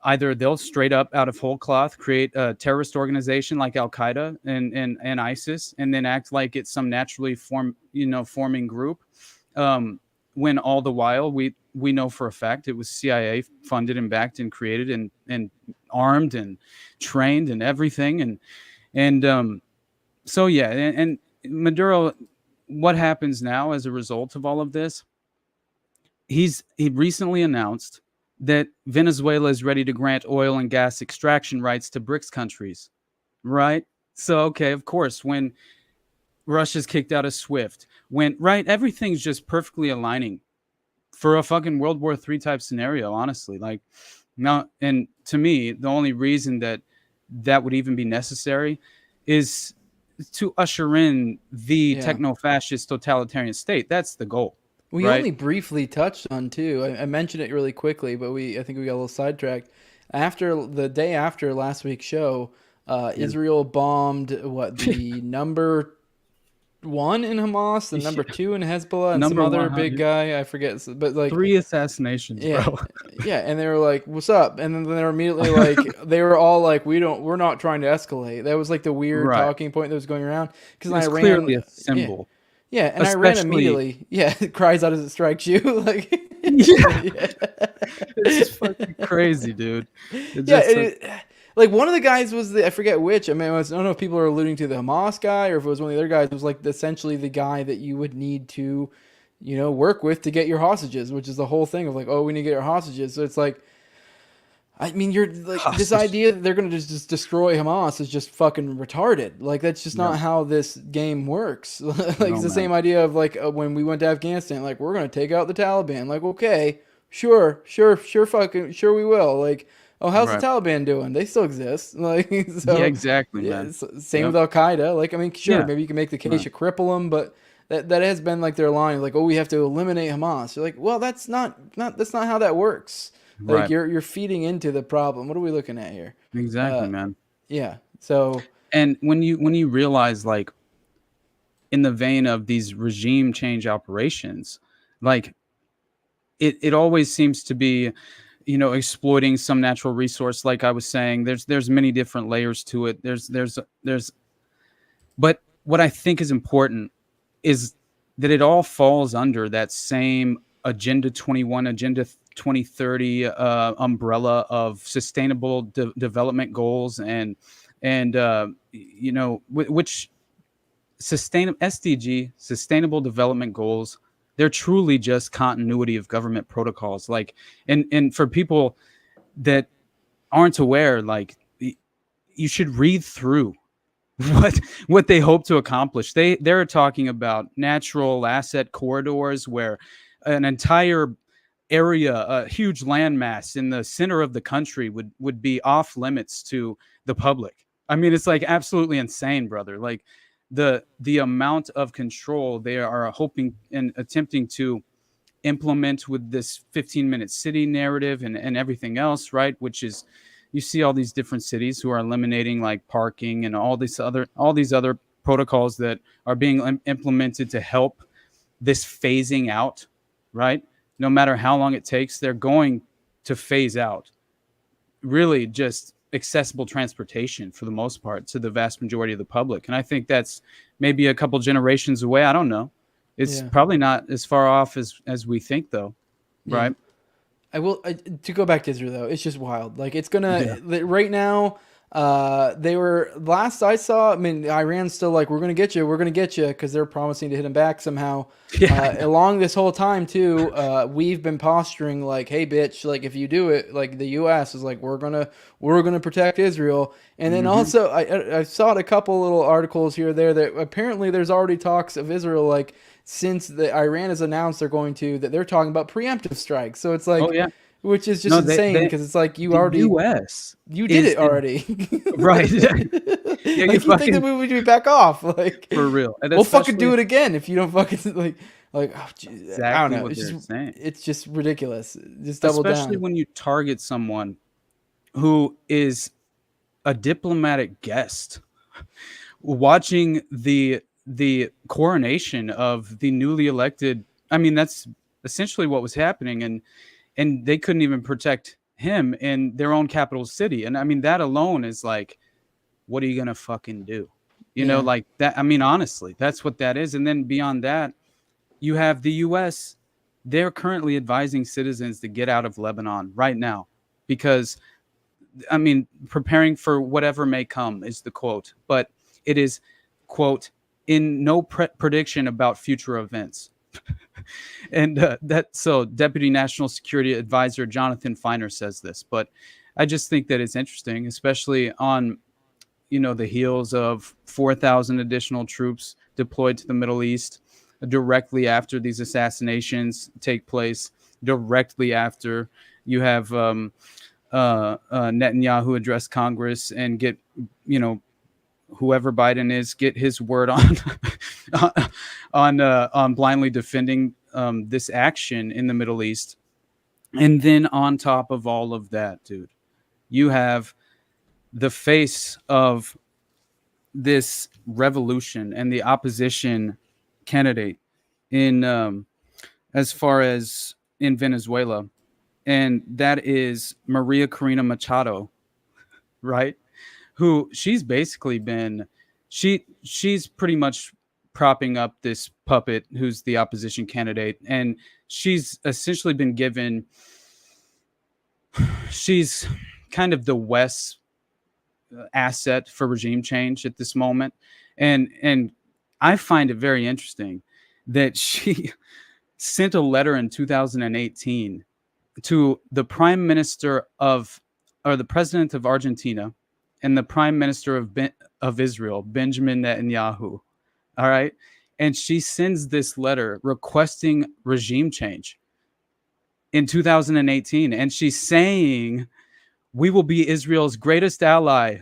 either they'll straight up out of whole cloth create a terrorist organization like Al Qaeda and ISIS, and then act like it's some naturally forming group. When all the while we know for a fact it was CIA funded and backed and created and armed and trained and everything. So yeah, and Maduro, what happens now as a result of all of this? He recently announced that Venezuela is ready to grant oil and gas extraction rights to BRICS countries, right? So, okay, of course, when Russia's kicked out of SWIFT, everything's just perfectly aligning for a fucking World War III type scenario, honestly. And to me, the only reason that would even be necessary is to usher in the techno-fascist totalitarian state. That's the goal. We only briefly touched on too. I mentioned it really quickly, but I think we got a little sidetracked. The day after last week's show, Israel bombed the number 1 in Hamas, the number 2 in Hezbollah, and some other big guy. I forget, but 3 assassinations, bro. Yeah, and they were like, "What's up?" And then they were immediately like, they were all like, "We're not trying to escalate." That was the weird talking point that was going around because Iran clearly a symbol. Yeah, and Iran immediately, cries out as it strikes you. It's fucking crazy, dude. One of the guys was I forget which. I don't know if people are alluding to the Hamas guy or if it was one of the other guys. It was essentially the guy that you would need to, work with to get your hostages, which is the whole thing of we need to get our hostages. So it's you're this idea that they're going to just destroy Hamas is just fucking retarded. That's just not how this game works. It's the same idea of when we went to Afghanistan, we're going to take out the Taliban. Okay, sure, we will. How's the Taliban doing? They still exist. Exactly, man. Same with Al Qaeda. Maybe you can make the case you cripple them, but that has been like their line, like, oh, we have to eliminate Hamas. You're like, well, that's not how that works. Like Right. you're feeding into the problem. What are we looking at here? Exactly, man. Yeah. So, and when you realize, like, in the vein of these regime change operations, like it always seems to be, exploiting some natural resource. Like I was saying, there's many different layers to it. But what I think is important is that it all falls under that same Agenda 21, Agenda 2030 umbrella of sustainable development goals, which SDG, sustainable development goals, they're truly just continuity of government protocols. Like, and for people that aren't aware, like, you should read through what they hope to accomplish. They're talking about natural asset corridors where an entire area, a huge landmass in the center of the country would be off limits to the public. I mean, it's like absolutely insane, brother. Like the amount of control they are hoping and attempting to implement with this 15-minute city narrative and everything else, right? Which is, you see all these different cities who are eliminating like parking and all these other protocols that are being implemented to help this phasing out, right? No matter how long it takes, they're going to phase out really just accessible transportation for the most part to the vast majority of the public. And I think that's maybe a couple generations away. I don't know. It's probably not as far off as we think, though, right? To go back to Israel, though, it's just wild. Like, it's gonna right now. They were, last I saw, I mean, Iran's still like, we're gonna get you, because they're promising to hit them back somehow. Along this whole time too, we've been posturing like, hey bitch, like if you do it, like the U.S. is like, we're gonna protect Israel. And then also I saw a couple little articles here or there that apparently there's already talks of Israel, like since Iran has announced that they're talking about preemptive strikes. So it's like, which is just insane, because it's like you did it already. Right. Like, you think the movie would back off, like, for real. And we'll fucking do it again if you don't fucking like oh, geez, exactly I don't know. What It's just ridiculous. Just double down. Especially when you target someone who is a diplomatic guest watching the coronation of the newly elected. I mean, that's essentially what was happening, and they couldn't even protect him in their own capital city. And I mean, that alone is like, what are you going to fucking do? You know, like that. I mean, honestly, that's what that is. And then beyond that, you have the US. They're currently advising citizens to get out of Lebanon right now because, I mean, preparing for whatever may come is the quote, but it is, quote, in no prediction about future events. And so Deputy National Security Advisor Jonathan Feiner says this, but I just think that it's interesting, especially on, the heels of 4,000 additional troops deployed to the Middle East directly after these assassinations take place, directly after you have Netanyahu address Congress and get, whoever Biden is, get his word on blindly defending this action in the Middle East. And then on top of all of that, dude, you have the face of this revolution and the opposition candidate in as far as in Venezuela, and that is Maria Corina Machado, right? Who she's basically been, she's pretty much propping up this puppet who's the opposition candidate, and she's essentially been given, she's kind of the West's asset for regime change at this moment. And I find it very interesting that she sent a letter in 2018 to the prime minister or the president of Argentina and the prime minister of Israel, Benjamin Netanyahu. All right. And she sends this letter requesting regime change in 2018. And she's saying, we will be Israel's greatest ally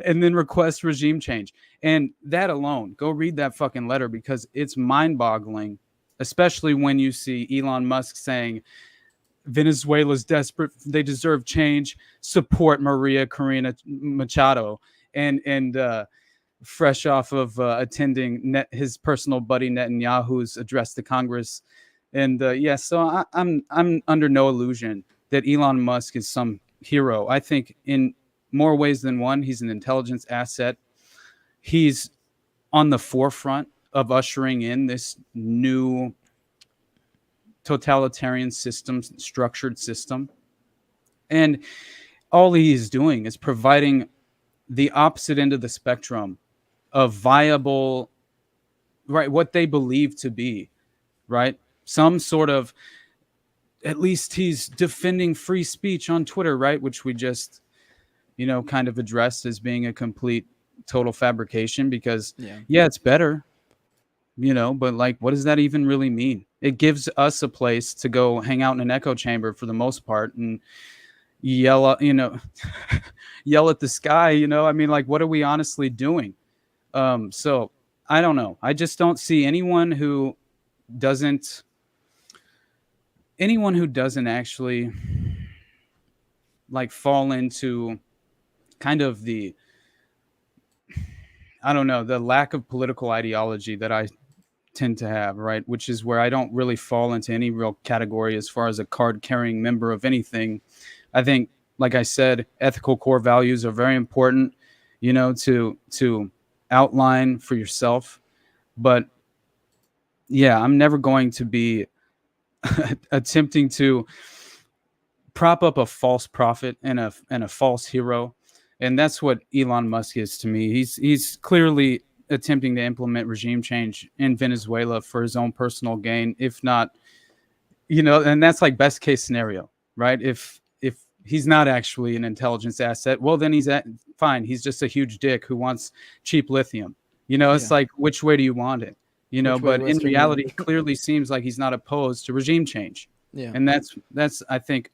and then request regime change. And that alone, go read that fucking letter because it's mind-boggling, especially when you see Elon Musk saying Venezuela's desperate, they deserve change, support Maria Corina Machado, and fresh off of attending his personal buddy Netanyahu's address to Congress. And so I'm under no illusion that Elon Musk is some hero. I think in more ways than one, he's an intelligence asset. He's on the forefront of ushering in this new totalitarian system, structured system. And all he is doing is providing the opposite end of the spectrum of viable, right, what they believe to be, right, some sort of, at least he's defending free speech on Twitter, right, which we just, kind of addressed as being a complete total fabrication because, it's better, but like, what does that even really mean? It gives us a place to go hang out in an echo chamber for the most part and yell, yell at the sky, I mean, like, what are we honestly doing? So I don't know. I just don't see anyone who doesn't actually like fall into kind of the, I don't know, the lack of political ideology that I tend to have, right? Which is where I don't really fall into any real category as far as a card carrying member of anything. I think, like I said, ethical core values are very important, to outline for yourself. But yeah, I'm never going to be attempting to prop up a false prophet and a false hero. And that's what Elon Musk is to me. He's clearly attempting to implement regime change in Venezuela for his own personal gain, if not, and that's like best case scenario, right? If he's not actually an intelligence asset, well, then fine. He's just a huge dick who wants cheap lithium. It's like, which way do you want it? But in reality, it clearly seems like he's not opposed to regime change. Yeah. And that's I think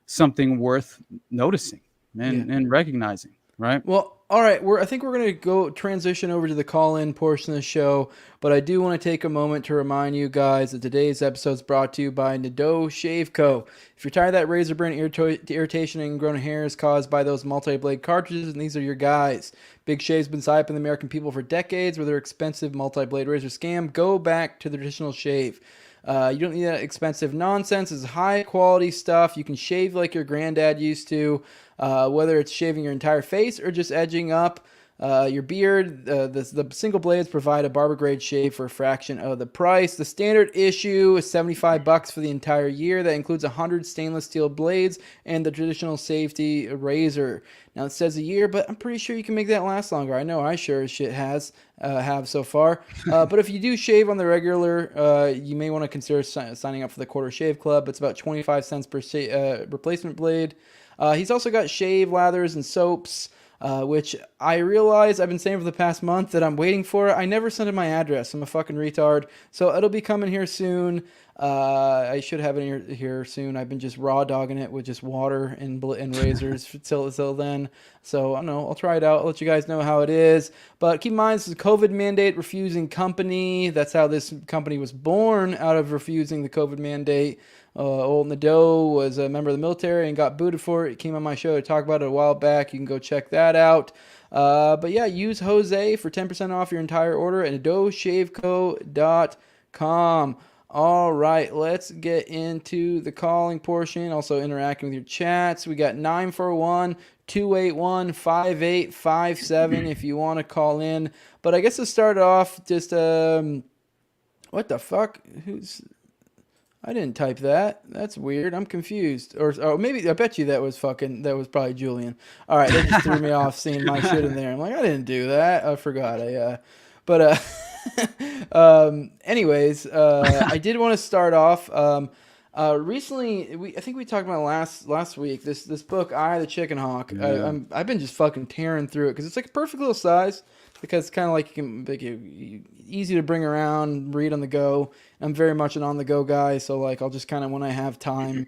something worth noticing and recognizing, right? Well, all right. I think we're going to go transition over to the call-in portion of the show, but I do want to take a moment to remind you guys that today's episode is brought to you by Nado Shave Co. If you're tired of that razor burn irritation and grown hairs caused by those multi-blade cartridges, and these are your guys. Big Shave's been siping the American people for decades with their expensive multi-blade razor scam. Go back to the traditional shave. You don't need that expensive nonsense. It's high quality stuff. You can shave like your granddad used to, whether it's shaving your entire face or just edging up your beard. The single blades provide a barber grade shave for a fraction of the price. The standard issue is $75 for the entire year. That includes 100 stainless steel blades and the traditional safety razor. Now it says a year, but I'm pretty sure you can make that last longer. I know I sure as shit have so far. But if you do shave on the regular, you may want to consider signing up for the Quarter Shave Club. It's about 25 cents per replacement blade. He's also got shave lathers and soaps, which I realize I've been saying for the past month that I'm waiting for. I never sent him my address. I'm a fucking retard. So it'll be coming here soon. I should have it here soon. I've been just raw dogging it with just water and razors till then. So I don't know. I'll try it out. I'll let you guys know how it is. But keep in mind, this is a COVID mandate refusing company. That's how this company was born, out of refusing the COVID mandate. Old Nadeau was a member of the military and got booted for it. He came on my show to talk about it a while back. You can go check that out. But yeah, use Jose for 10% off your entire order at NWJshaveco.com. All right, let's get into the calling portion. Also interacting with your chats. We got 941-281-5857 if you want to call in. But I guess to start off, just what the fuck? I didn't type that. That's weird. I'm confused. Or maybe, I bet you that was probably Julian. All right, that just threw me off seeing my shit in there. I'm like, I didn't do that. I forgot. Anyways, I did want to start off. Recently, I think we talked about last week. This book, Eye of the Chickenhawk. Yeah. I've been just fucking tearing through it because it's like a perfect little size. Because it's kind of like easy to bring around, read on the go. I'm very much an on the go guy, so like I'll just kind of when I have time,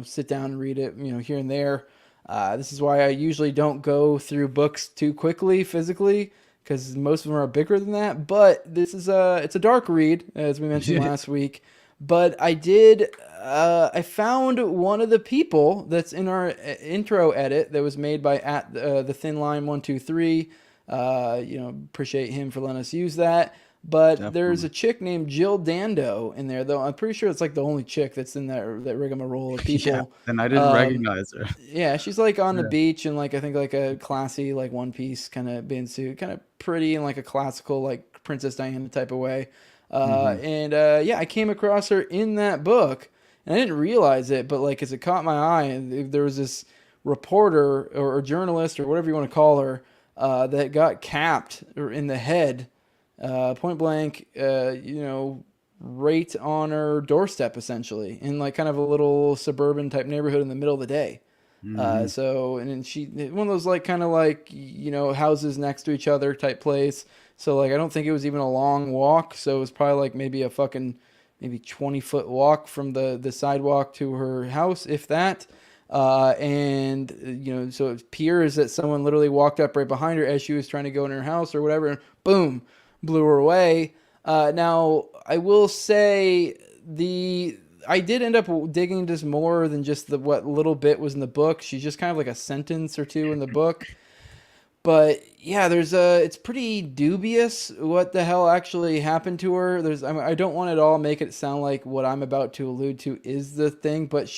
sit down and read it, here and there. This is why I usually don't go through books too quickly physically, because most of them are bigger than that. But this is it's a dark read, as we mentioned last week. But I found one of the people that's in our intro edit that was made by at the Thin Line 123. Appreciate him for letting us use that. But there's a chick named Jill Dando in there, though I'm pretty sure it's like the only chick that's in that rigmarole of people. Yeah, and I didn't recognize her. Yeah, she's like on the beach in like I think like a classy like one piece kind of bathing suit, kind of pretty in like a classical like Princess Diana type of way. I came across her in that book, and I didn't realize it, but like as it caught my eye, and there was this reporter or journalist or whatever you want to call her that got capped in the head. Point blank, right on her doorstep, essentially, in like kind of a little suburban type neighborhood in the middle of the day. And then she, one of those like kind of like, houses next to each other type place. So like, I don't think it was even a long walk. So it was probably like maybe a fucking, maybe 20-foot walk from the sidewalk to her house, if that. So it appears that someone literally walked up right behind her as she was trying to go in her house or whatever, and boom, blew her away. Now, I will say I did end up digging just more than just what little bit was in the book. She's just kind of like a sentence or two in the book. But yeah, it's pretty dubious what the hell actually happened to her. I don't want to make it sound like what I'm about to allude to is the thing, but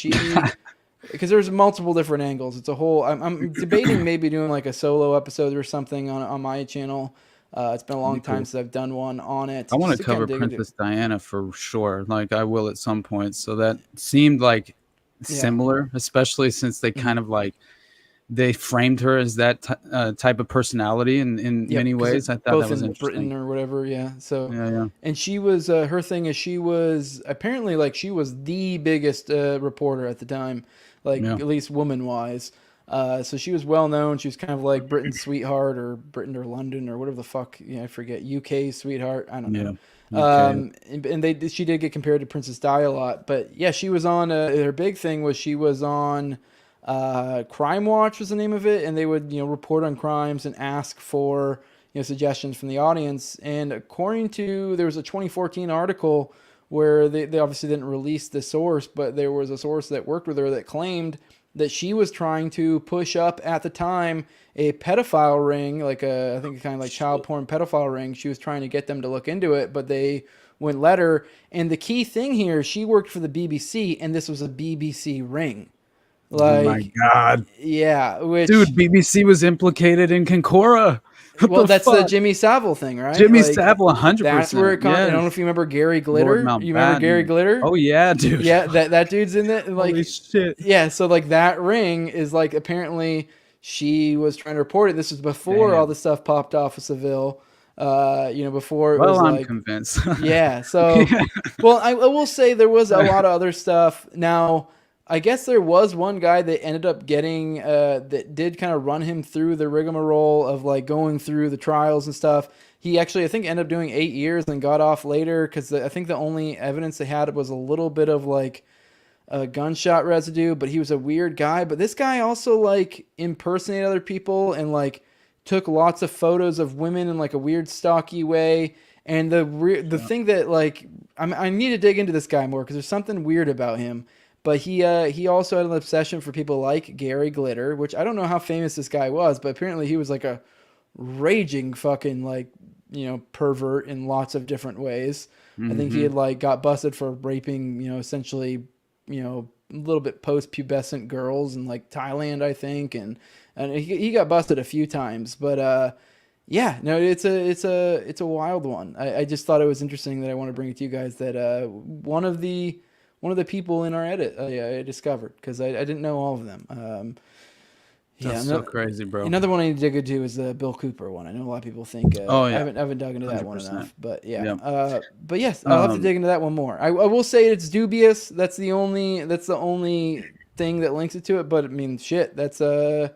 because there's multiple different angles. It's a whole, I'm debating maybe doing like a solo episode or something on my channel. It's been a long time since I've done one on it. I want to cover Princess Diana for sure. Like I will at some point. So that seemed like similar, especially since they kind of like, they framed her as that type of personality in many ways. I thought that was interesting. Britain or whatever, yeah. So and she was her thing is she was apparently like she was the biggest reporter at the time, like at least woman wise. So she was well known. She was kind of like Britain's sweetheart, or Britain or London or whatever the fuck. I forget. UK sweetheart. I don't know. And she did get compared to Princess Di a lot, but yeah, she was on. Her big thing was she was on. Crime Watch was the name of it, and they would report on crimes and ask for suggestions from the audience. And according to, there was a 2014 article where they obviously didn't release the source, but there was a source that worked with her that claimed that she was trying to push up at the time a pedophile ring, like I think kind of like child porn pedophile ring. She was trying to get them to look into it, but they wouldn't let her. And the key thing here, she worked for the BBC, and this was a BBC ring. Oh my God. Yeah. Dude, BBC was implicated in Concora. Well, that's the Jimmy Savile thing, right? Jimmy Savile, 100%. That's where it comes. I don't know if you remember Gary Glitter. You remember Gary Glitter? Oh, yeah, dude. Yeah, that dude's in it. Like, holy shit. Yeah, so like that ring is like apparently she was trying to report it. This was before all the stuff popped off of Seville. Before it was I'm like, convinced. Yeah. So, well, I will say there was a lot of other stuff. Now, I guess there was one guy that ended up getting that did kind of run him through the rigmarole of like going through the trials and stuff. He actually, I think, ended up doing 8 years and got off later because I think the only evidence they had was a little bit of like a gunshot residue, but he was a weird guy. But this guy also like impersonated other people and like took lots of photos of women in like a weird stocky way. And the thing that like I need to dig into this guy more because there's something weird about him. But he also had an obsession for people like Gary Glitter, which I don't know how famous this guy was, but apparently he was like a raging fucking like, pervert in lots of different ways. I think he had like got busted for raping, essentially, a little bit post-pubescent girls in like Thailand, I think. And he got busted a few times, but yeah, no, it's a wild one. I just thought it was interesting that I want to bring it to you guys that one of the people in our edit I discovered because I didn't know all of them. That's so crazy, bro. Another one I need to dig into is the Bill Cooper one. I know a lot of people think I haven't dug into that 100%. One enough, but yeah. But yes, I'll have to dig into that one more. I will say it's dubious. That's the only thing that links it to it. But I mean, shit. That's there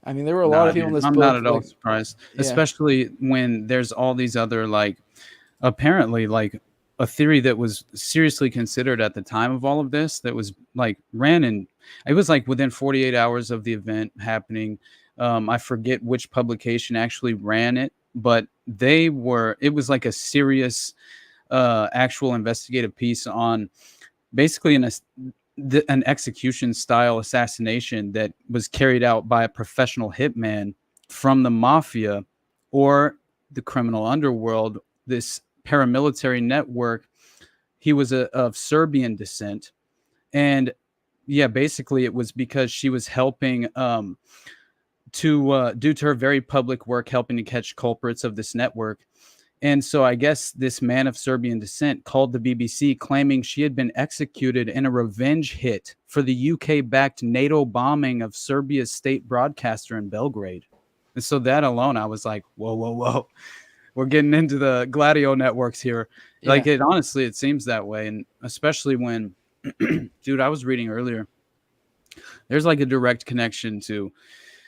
were a lot of people in this book. I'm not at all surprised, especially when there's all these other like apparently like a theory that was seriously considered at the time of all of this, that was like it was like within 48 hours of the event happening. I forget which publication actually ran it, but it was like a serious actual investigative piece on basically an execution style assassination that was carried out by a professional hitman from the mafia or the criminal underworld, this paramilitary network. He was of Serbian descent, and yeah, basically it was because she was helping due to her very public work helping to catch culprits of this network. And so I guess this man of Serbian descent called the BBC claiming she had been executed in a revenge hit for the UK-backed NATO bombing of Serbia's state broadcaster in Belgrade. And so that alone, I was like, whoa. We're getting into the Gladio networks here. Yeah. Like, honestly, it seems that way. And especially when, dude, I was reading earlier, there's like a direct connection to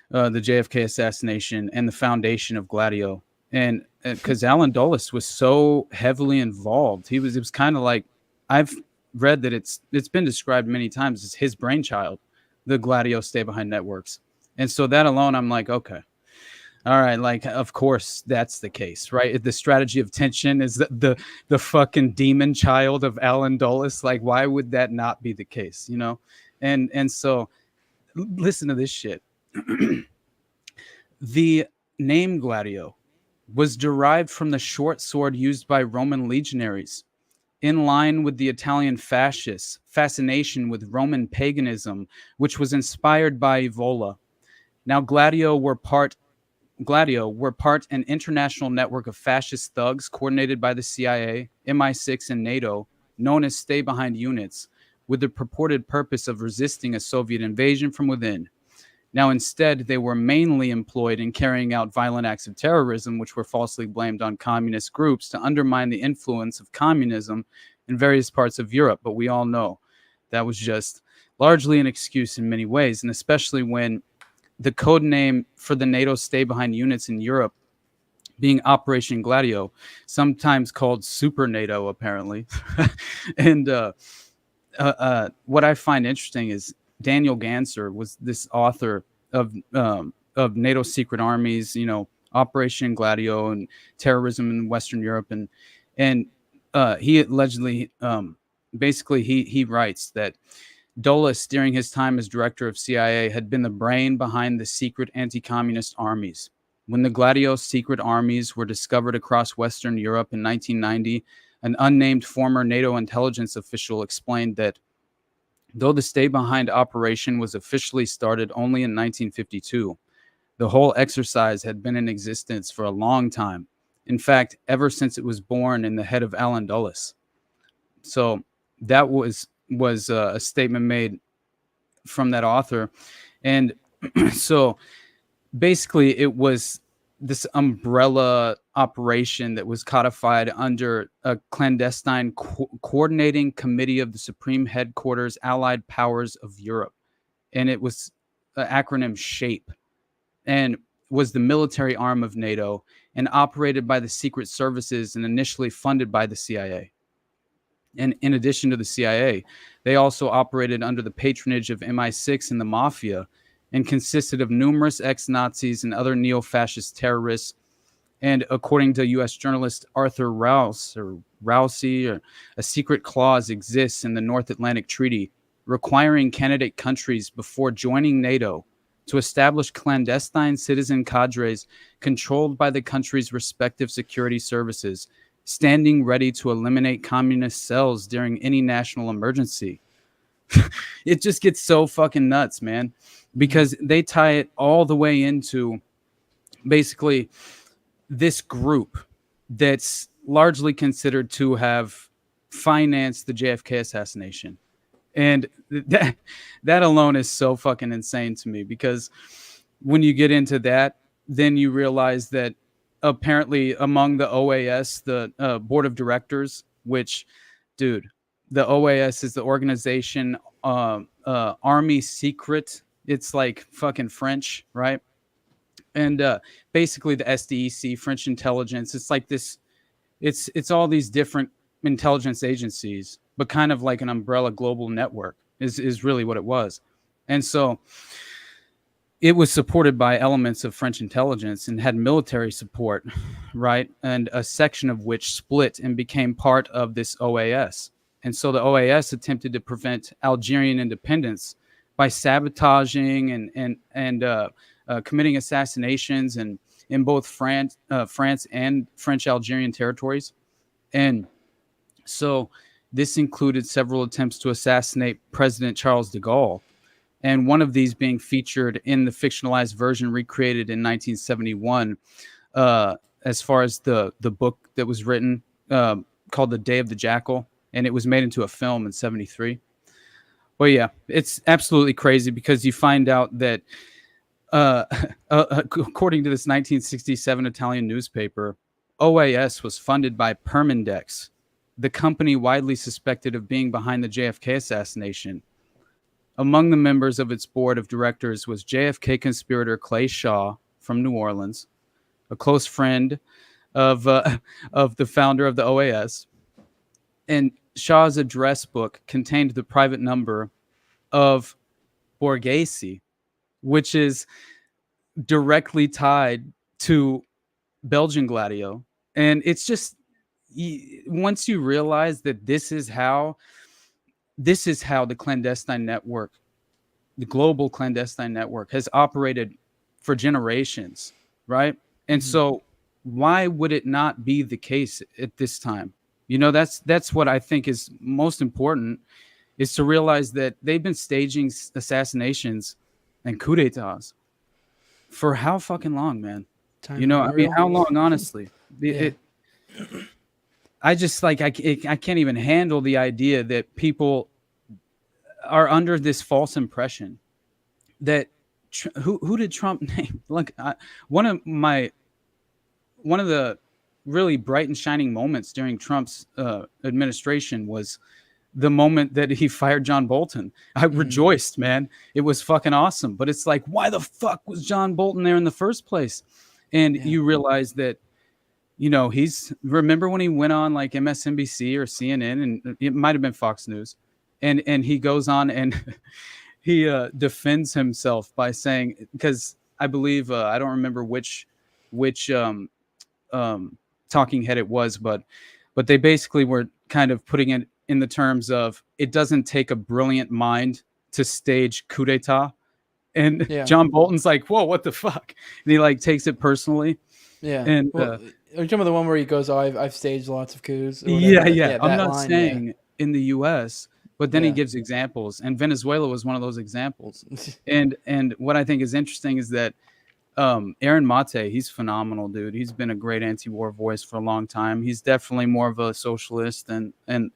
the JFK assassination and the foundation of Gladio. And because Alan Dulles was so heavily involved, it was kind of like, I've read that it's been described many times as his brainchild, the Gladio stay behind networks. And so that alone, I'm like, okay. All right, like, of course that's the case, right? The strategy of tension is the fucking demon child of Alan Dulles. Like, why would that not be the case, you know? And so listen to this shit. The name Gladio was derived from the short sword used by Roman legionaries, in line with the Italian fascists' fascination with Roman paganism, which was inspired by Evola. Now, Gladio were part an international network of fascist thugs coordinated by the CIA, MI6, and NATO, known as stay-behind units, with the purported purpose of resisting a Soviet invasion from within. Now, instead, they were mainly employed in carrying out violent acts of terrorism, which were falsely blamed on communist groups to undermine the influence of communism in various parts of Europe. But we all know that was just largely an excuse in many ways, and especially when the code name for the NATO stay-behind units in Europe being Operation Gladio, sometimes called Super NATO, apparently. And what I find interesting is Daniel Ganser was this author of NATO secret armies, you know, Operation Gladio and terrorism in Western Europe, and he allegedly, basically, he writes that Dulles, during his time as director of CIA, had been the brain behind the secret anti-communist armies. When the Gladio secret armies were discovered across Western Europe in 1990, an unnamed former NATO intelligence official explained that though the stay-behind operation was officially started only in 1952, the whole exercise had been in existence for a long time. In fact, ever since it was born in the head of Alan Dulles. So that was a statement made from that author. And so basically it was this umbrella operation that was codified under a clandestine coordinating committee of the Supreme Headquarters Allied Powers of Europe. And it was the acronym SHAPE, and was the military arm of NATO and operated by the secret services and initially funded by the CIA. And in addition to the CIA, they also operated under the patronage of MI6 and the Mafia, and consisted of numerous ex-Nazis and other neo-fascist terrorists. And according to U.S. journalist Arthur Rousey, a secret clause exists in the North Atlantic Treaty requiring candidate countries before joining NATO to establish clandestine citizen cadres controlled by the country's respective security services, standing ready to eliminate communist cells during any national emergency. It just gets so fucking nuts, man, because they tie it all the way into basically this group that's largely considered to have financed the JFK assassination. And that alone is so fucking insane to me, because when you get into that, then you realize that apparently among the OAS, the board of directors, which, dude, the OAS is the organization Army Secret. It's like fucking French, right? And basically the SDEC, French intelligence. It's like this. It's all these different intelligence agencies, but kind of like an umbrella global network is really what it was. And so it was supported by elements of French intelligence and had military support, right? And a section of which split and became part of this OAS. And so the OAS attempted to prevent Algerian independence by sabotaging and committing assassinations in both France and French Algerian territories. And so this included several attempts to assassinate President Charles de Gaulle, and one of these being featured in the fictionalized version recreated in 1971, as far as the book that was written called The Day of the Jackal, and it was made into a film in 73. Well, yeah, it's absolutely crazy because you find out that according to this 1967 Italian newspaper, OAS was funded by Permindex, the company widely suspected of being behind the JFK assassination. Among the members of its board of directors was JFK conspirator Clay Shaw from New Orleans, a close friend of the founder of the OAS. And Shaw's address book contained the private number of Borghese, which is directly tied to Belgian Gladio. And it's just, once you realize that this is how the clandestine network, the global clandestine network, has operated for generations, right? And so why would it not be the case at this time? You know, that's what I think is most important, is to realize that they've been staging assassinations and coups d'etats for how fucking long, man? Time you know, I mean, immemorial. how long, honestly? Yeah. I just like I can't even handle the idea that people are under this false impression that who did Trump name? Like one of the really bright and shining moments during Trump's administration was the moment that he fired John Bolton. I rejoiced, man. It was fucking awesome. But it's like, why the fuck was John Bolton there in the first place? And you realize that, you know, remember when he went on like MSNBC or CNN, and it might have been Fox News, and he goes on and he defends himself by saying, because I believe I don't remember which talking head it was, but they basically were kind of putting it in the terms of, it doesn't take a brilliant mind to stage coup d'etat. And John Bolton's like, whoa, what the fuck? And he like takes it personally. Yeah. And well, are you talking about the one where he goes, "Oh, I've staged lots of coups"? Yeah. I'm not saying in the U.S., but then he gives examples, and Venezuela was one of those examples. and what I think is interesting is that Aaron Mate, he's phenomenal, dude. He's been a great anti-war voice for a long time. He's definitely more of a socialist, and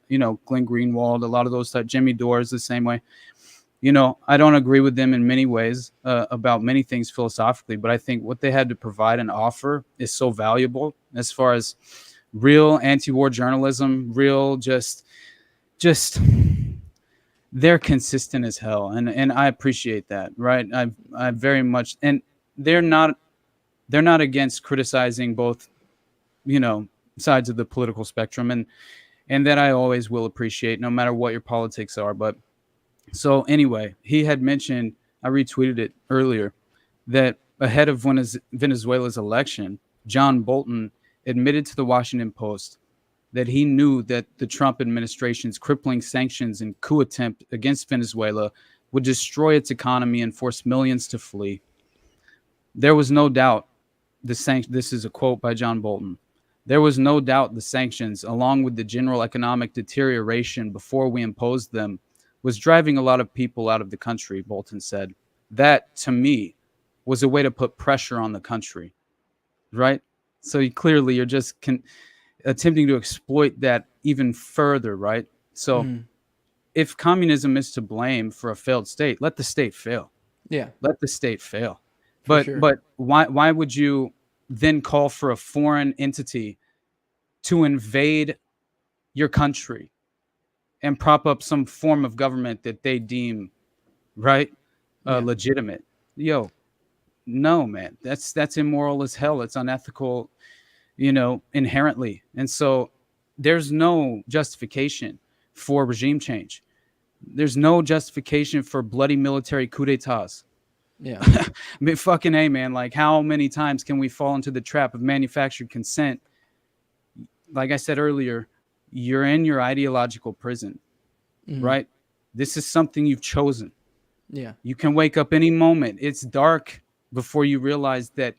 you know, Glenn Greenwald, a lot of those type. Jimmy Dore is the same way. You know, I don't agree with them in many ways about many things philosophically, but I think what they had to provide and offer is so valuable as far as real anti-war journalism, real just they're consistent as hell, and I appreciate that, right? I very much, and they're not against criticizing both, you know, sides of the political spectrum, and that I always will appreciate, no matter what your politics are. But so anyway, he had mentioned, I retweeted it earlier, that ahead of Venezuela's election, John Bolton admitted to the Washington Post that he knew that the Trump administration's crippling sanctions and coup attempt against Venezuela would destroy its economy and force millions to flee. There was no doubt this is a quote by John Bolton. There was no doubt the sanctions, along with the general economic deterioration before we imposed them, was driving a lot of people out of the country, Bolton said. That, to me, was a way to put pressure on the country, right? So you're just attempting to exploit that even further, right? So if communism is to blame for a failed state, let the state fail. Yeah. Let the state fail. But why would you then call for a foreign entity to invade your country and prop up some form of government that they deem legitimate? Yo, no, man, that's immoral as hell. It's unethical, you know, inherently. And so there's no justification for regime change. There's no justification for bloody military coup d'etats. Yeah. I mean, fucking A, man. Like, how many times can we fall into the trap of manufactured consent? Like I said earlier, you're in your ideological prison, right? This is something you've chosen. Yeah. You can wake up any moment. It's dark before you realize that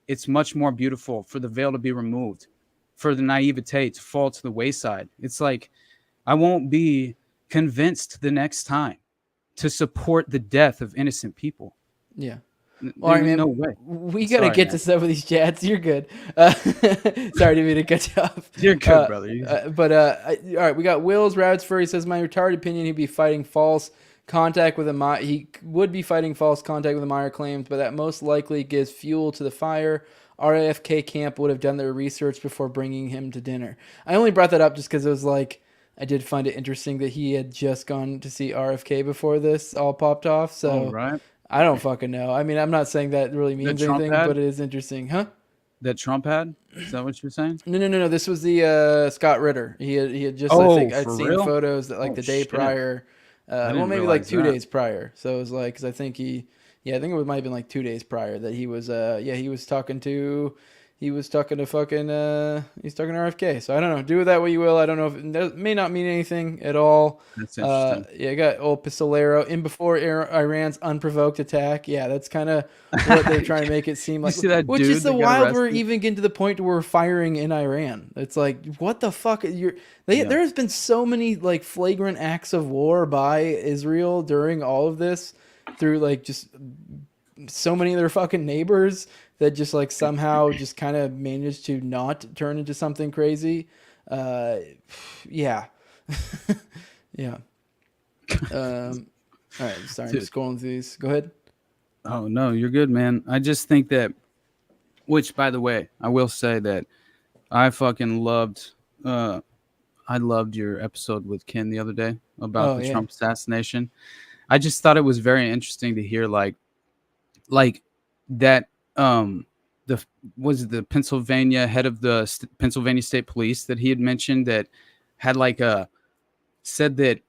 it's much more beautiful for the veil to be removed, for the naivete to fall to the wayside. It's like, I won't be convinced the next time to support the death of innocent people. Yeah. Well, there's no way. We got to get to some of these chats. You're good. Sorry to be to cut you off. You're good, brother. All right, we got Will's Rabbits Fur. He says, my retarded opinion, he'd be fighting false contact with a he would be fighting false contact with the Meyer claims, but that most likely gives fuel to the fire. RAFK camp would have done their research before bringing him to dinner. I only brought that up just because it was like, I did find it interesting that he had just gone to see RFK before this all popped off. So right. I don't fucking know. I mean, I'm not saying that really means anything, but it is interesting. Huh? That Trump had? Is that what you're saying? No. This was the Scott Ritter. He had just, I think I'd seen real? photos that like the day prior. Well, maybe like 2 days prior. So it was like, because I think I think it might have been like 2 days prior that he was, he was talking to fucking, he's talking to RFK. So I don't know. Do with that what you will. I don't know if it may not mean anything at all. That's interesting. I got old Pistolero in before Iran's unprovoked attack. Yeah, that's kind of what they're trying to make it seem like. See that which dude is the that got wild. We're arrested? even getting to the point where we're firing in Iran. It's like, what the fuck? There has been so many like flagrant acts of war by Israel during all of this, through like just so many of their fucking neighbors that just like somehow just kind of managed to not turn into something crazy. Yeah. Yeah. All right. Sorry. I'm just going through these. Go ahead. Oh, no, you're good, man. I just think that, which, by the way, I will say that I fucking loved, I loved your episode with Ken the other day about the Trump assassination. I just thought it was very interesting to hear like that, the Pennsylvania head of the Pennsylvania State Police that he had mentioned that had said that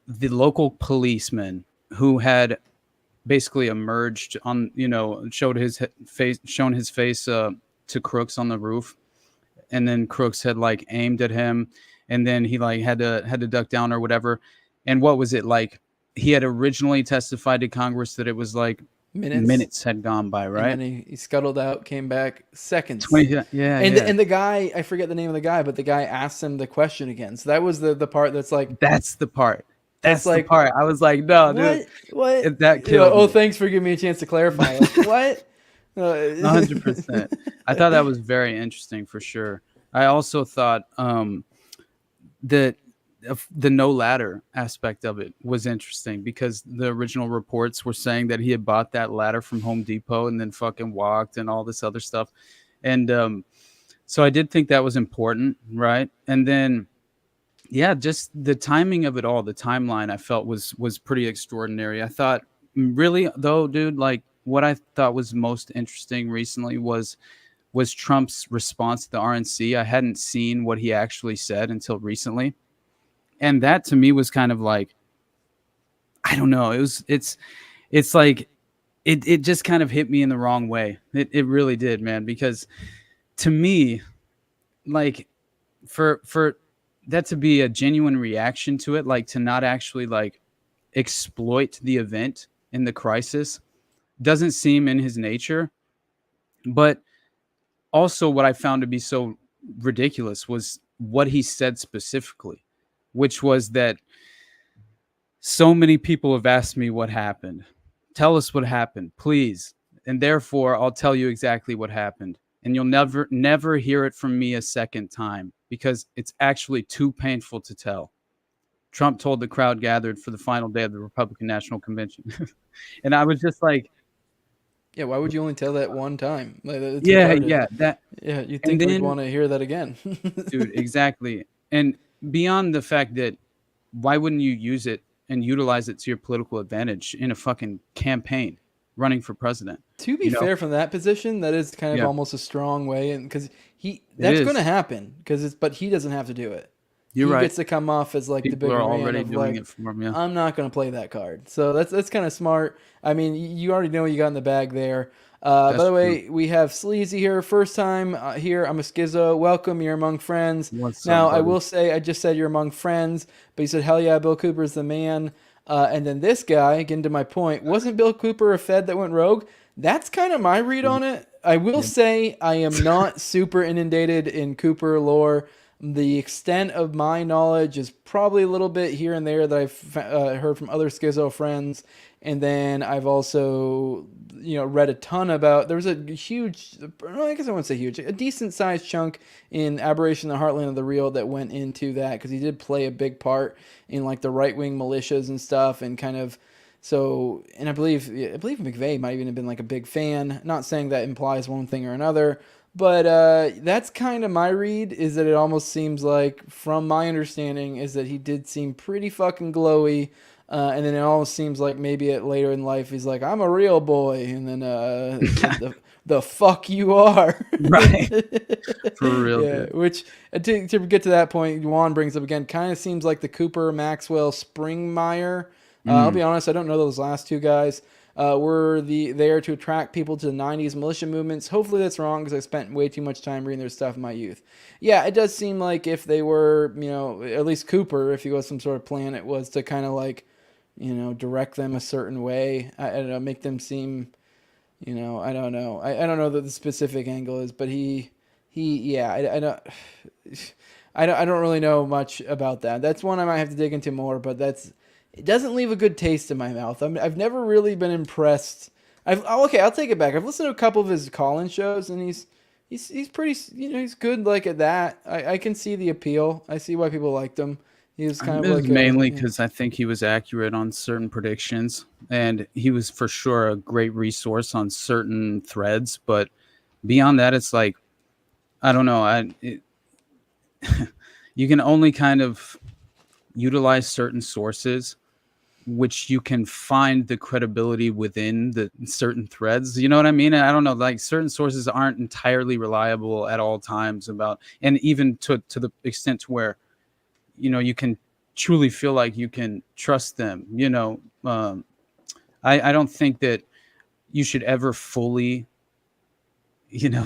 the local policeman who had basically emerged on, shown his face to Crooks on the roof, and then Crooks had like aimed at him, and then he like had to duck down or whatever. And what was it like? He had originally testified to Congress that it was like minutes had gone by, right? And then he scuttled out, came back seconds. And the guy, I forget the name of the guy, but the guy asked him the question again. So that was the part that's like, that's the part. That's like, the part. I was like, no, dude. What? That killed me. Thanks for giving me a chance to clarify. Like, what? 100%. I thought that was very interesting for sure. I also thought that the no ladder aspect of it was interesting, because the original reports were saying that he had bought that ladder from Home Depot and then fucking walked and all this other stuff. And so I did think that was important, right? And then just the timing of it all, the timeline I felt was pretty extraordinary. I thought, really though, dude, like what I thought was most interesting recently was Trump's response to the RNC. I hadn't seen what he actually said until recently. And that to me was kind of like, I don't know. It's like, it just kind of hit me in the wrong way. It really did, man. Because to me, like for that to be a genuine reaction to it, like to not actually like exploit the event in the crisis, doesn't seem in his nature. But also what I found to be so ridiculous was what he said specifically, which was that so many people have asked me what happened. Tell us what happened, please. And therefore, I'll tell you exactly what happened. And you'll never hear it from me a second time, because it's actually too painful to tell. Trump told the crowd gathered for the final day of the Republican National Convention. And I was just like, yeah, why would you only tell that one time? Like, you'd think we'd want to hear that again. Dude, exactly. And beyond the fact that, why wouldn't you use it and utilize it to your political advantage in a fucking campaign, running for president. To be fair, from that position, that is kind of almost a strong way, and because that's going to happen, but he doesn't have to do it. He gets to come off as like People the big are man already of doing like, it for him. Yeah. I'm not going to play that card. So that's kind of smart. I mean, you already know what you got in the bag there. By the way, we have Sleazy here. First time here. I'm a schizo. Welcome. You're among friends. I will say, I just said you're among friends, but he said, hell yeah, Bill Cooper's the man. And then this guy, getting to my point, wasn't Bill Cooper a Fed that went rogue? That's kind of my read on it. I will say I am not super inundated in Cooper lore. The extent of my knowledge is probably a little bit here and there that I've heard from other schizo friends. And then I've also, read a ton about, there was a huge, I guess I wouldn't say huge, a decent sized chunk in Aberration, the Heartland of the Real that went into that, because he did play a big part in like the right wing militias and stuff, and kind of, so, and I believe McVeigh might even have been like a big fan. Not saying that implies one thing or another, but that's kind of my read, is that it almost seems like, from my understanding, is that he did seem pretty fucking glowy. And then it almost seems like maybe later in life he's like, I'm a real boy, and then the fuck you are, right? For real, yeah. Dude. Which to get to that point, Juan brings up again, kind of seems like the Cooper, Maxwell, Springmeier. I'll be honest, I don't know those last two guys. Were there to attract people to the 90s militia movements. Hopefully that's wrong, because I spent way too much time reading their stuff in my youth. Yeah, it does seem like if they were, at least Cooper, if he was some sort of plan, it was to kind of like, direct them a certain way. I don't know, make them seem, I don't know. I don't know what the specific angle is, but I don't really know much about that. That's one I might have to dig into more, but it doesn't leave a good taste in my mouth. I've never really been impressed. I'll take it back. I've listened to a couple of his call-in shows, and he's pretty, he's good like at that. I can see the appeal. I see why people liked him. He was kind of like mainly because I think he was accurate on certain predictions, and he was for sure a great resource on certain threads. But beyond that, it's like, I don't know. You can only kind of utilize certain sources, which you can find the credibility within the certain threads. You know what I mean? And I don't know, like certain sources aren't entirely reliable at all times and even to the extent to where, you can truly feel like you can trust them. I don't think that you should ever fully,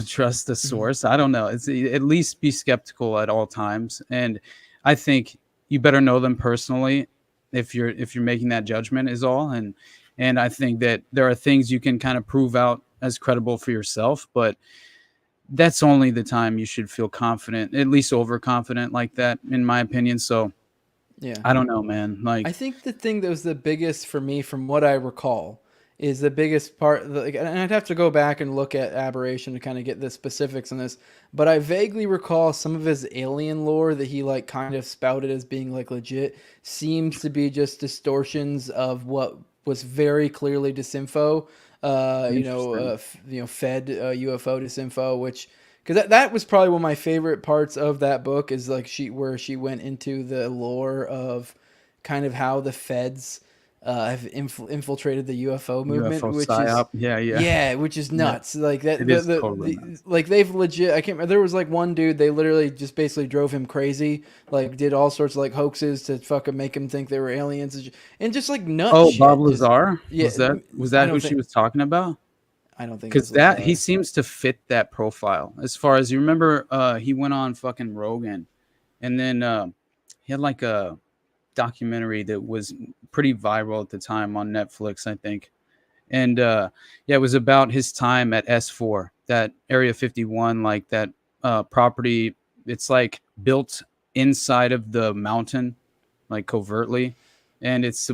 trust the source. I don't know. It's at least be skeptical at all times. And I think you better know them personally if you're making that judgment is all. And I think that there are things you can kind of prove out as credible for yourself, but that's only the time you should feel confident, at least overconfident like that, in my opinion. So yeah, I don't know, man. Like, I think the thing that was the biggest for me, from what I recall, is the biggest part, and I'd have to go back and look at Aberration to kind of get the specifics on this, but I vaguely recall some of his alien lore that he like kind of spouted as being like legit seems to be just distortions of what was very clearly disinfo. Fed UFO disinfo, which, because that was probably one of my favorite parts of that book, is like where she went into the lore of kind of how the feds have infiltrated the UFO movement, UFO which psyop. Which is nuts. Like that, totally like they've legit. I can't remember. There was like one dude, they literally just basically drove him crazy. Like did all sorts of like hoaxes to fucking make him think they were aliens and just like nuts. Oh, shit. Bob Lazar. Yeah, was that who she was talking about? I don't think, because he seems to fit that profile. As far as you remember, he went on fucking Rogan, and then he had like a documentary that was pretty viral at the time on Netflix, I think. And it was about his time at S4, that Area 51, like that property. It's like built inside of the mountain, like covertly, and it's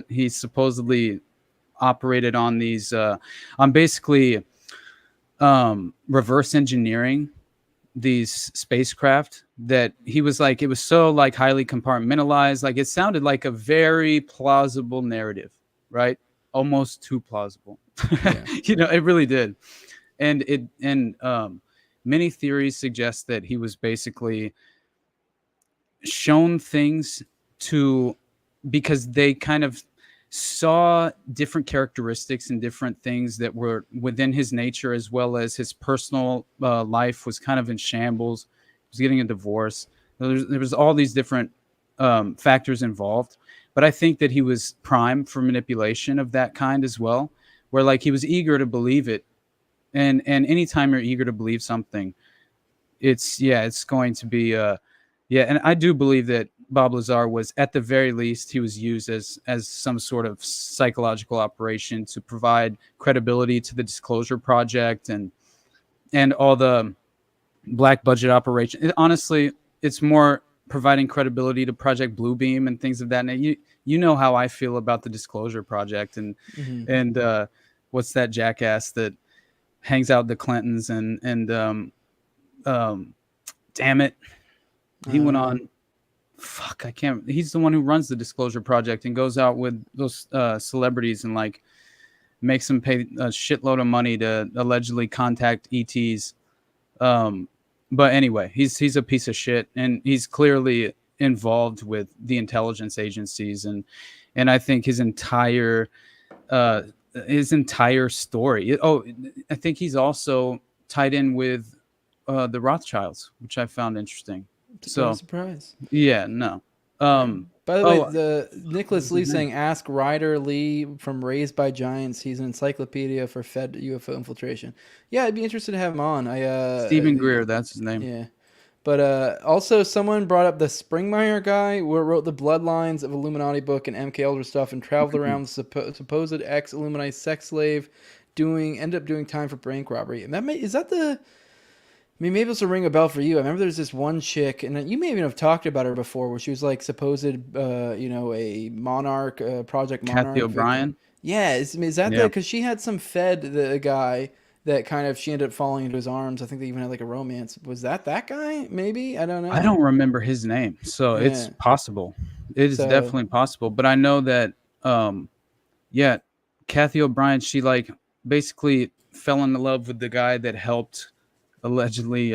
he supposedly operated on these on basically reverse engineering these spacecraft, that he was like, it was so like highly compartmentalized, like it sounded like a very plausible narrative, right? Almost too plausible. Yeah. It really did. And many theories suggest that he was basically shown things because they kind of saw different characteristics and different things that were within his nature, as well as his personal life was kind of in shambles. He was getting a divorce. There was all these different factors involved, but I think that he was primed for manipulation of that kind as well, where like he was eager to believe it. And anytime you're eager to believe something, it's going to be and I do believe that Bob Lazar was, at the very least, he was used as some sort of psychological operation to provide credibility to the Disclosure Project and all the black budget operation. Honestly, it's more providing credibility to Project Bluebeam and things of that nature. You know how I feel about the Disclosure Project and what's that jackass that hangs out the Clintons and damn it, he went on. Fuck, I can't. He's the one who runs the Disclosure Project and goes out with those celebrities and like makes them pay a shitload of money to allegedly contact ETs. But anyway, he's a piece of shit, and he's clearly involved with the intelligence agencies, and I think his entire story. I think he's also tied in with the Rothschilds, which I found interesting. Surprise. Yeah, no. By the way, the Nicholas Lee saying, ask Ryder Lee from Raised by Giants. He's an encyclopedia for Fed UFO infiltration. Yeah, I'd be interested to have him on. Stephen Greer, that's his name. Yeah. But also someone brought up the Springmeier guy who wrote the Bloodlines of Illuminati book and MKUltra stuff and traveled around the supposed ex-Illuminati sex slave ended up doing time for bank robbery. And maybe this will ring a bell for you. I remember there's this one chick, and you may even have talked about her before, where she was like supposed, a monarch, Project Monarch. Kathy O'Brien? Yeah, is that because she had some the guy that kind of, she ended up falling into his arms. I think they even had like a romance. Was that guy? Maybe? I don't know. I don't remember his name, so it's possible. It is definitely possible. But I know that, Kathy O'Brien, she like basically fell in love with the guy that helped allegedly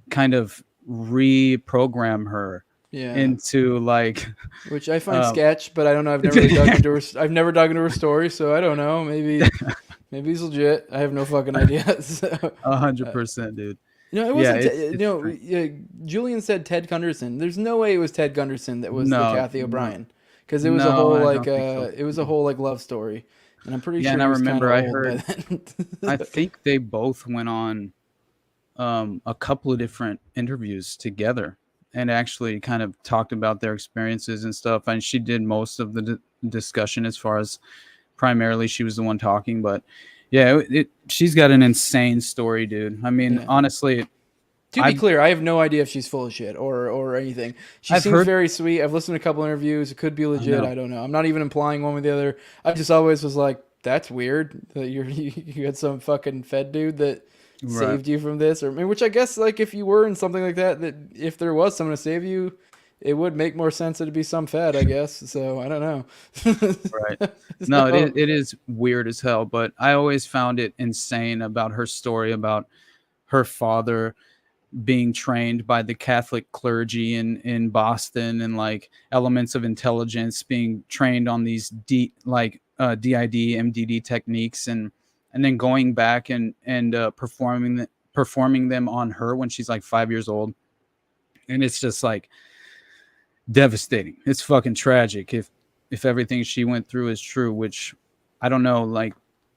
kind of reprogram her into like, which I find sketch, but I don't know. I've never really dug into her. I've never dug into her story, so I don't know. Maybe he's legit. I have no fucking idea. 100%, dude. It wasn't. Julian said Ted Gunderson. There's no way it was Ted Gunderson that was the Kathy O'Brien, because it was a whole it was a whole like love story, and I'm pretty sure. And I remember I heard. I think they both went on a couple of different interviews together and actually kind of talked about their experiences and stuff. And she did most of the discussion, as far as primarily she was the one talking. But yeah, she's got an insane story, dude. I mean, honestly, to be clear, I have no idea if she's full of shit or anything. She seems very sweet. I've listened to a couple interviews. It could be legit. I don't know. I'm not even implying one with the other. I just always was like, that's weird that you had some fucking Fed dude that saved you from this, which I guess, like, if you were in something like that if there was someone to save you, it would make more sense that it'd be some Fed, I guess. So I don't know. Right. No, it is weird as hell, but I always found it insane about her story about her father being trained by the Catholic clergy in Boston, and like elements of intelligence being trained on these DID, MDD techniques, and then going back and performing them on her when she's like 5 years old. And it's just like devastating. It's fucking tragic if everything she went through is true, which I don't know, like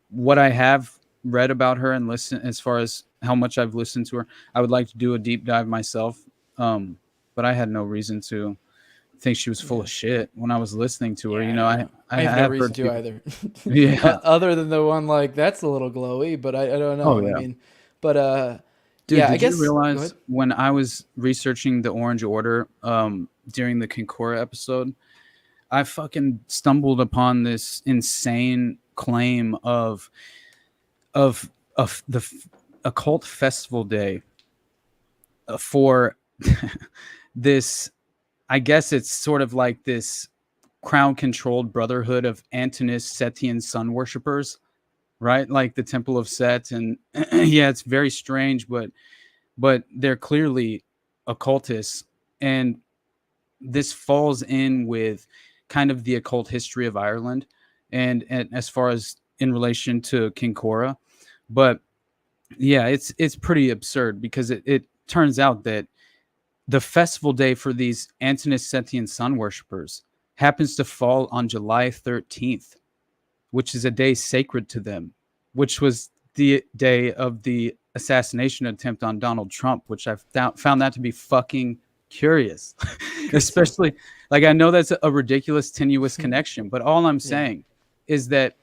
what I have read about her and listened, as far as how much I've listened to her. I would like to do a deep dive myself. But I had no reason to think she was full of shit when I was listening to her. I have no reason to either. Other than the one like, that's a little glowy, but I don't know. I mean, but dude, I guess you realize when I was researching the Orange Order during the Concora episode, I fucking stumbled upon this insane claim of the occult festival day for this. I guess it's sort of like this crown-controlled brotherhood of Antinous Setian sun worshippers, right? Like the Temple of Set, and yeah, it's very strange, but they're clearly occultists, and this falls in with kind of the occult history of Ireland, and as far as in relation to King Cora. But yeah, it's pretty absurd because it turns out that the festival day for these Antinous Scythian sun worshippers happens to fall on July 13th, which is a day sacred to them, which was the day of the assassination attempt on Donald Trump, which I've found that to be fucking curious. Especially, like, I know that's a ridiculous, tenuous connection, but all I'm saying is that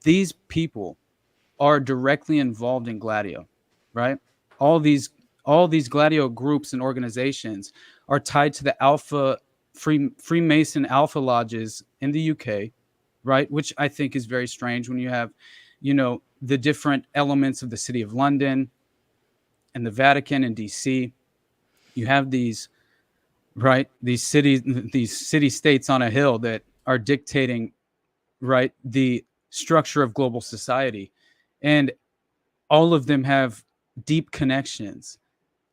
these people are directly involved in Gladio, right? All these Gladio groups and organizations are tied to the Alpha Freemason Alpha lodges in the UK, right? Which I think is very strange when you have, the different elements of the City of London and the Vatican and DC. You have these, right? These city states on a hill that are dictating, right, the structure of global society. And all of them have deep connections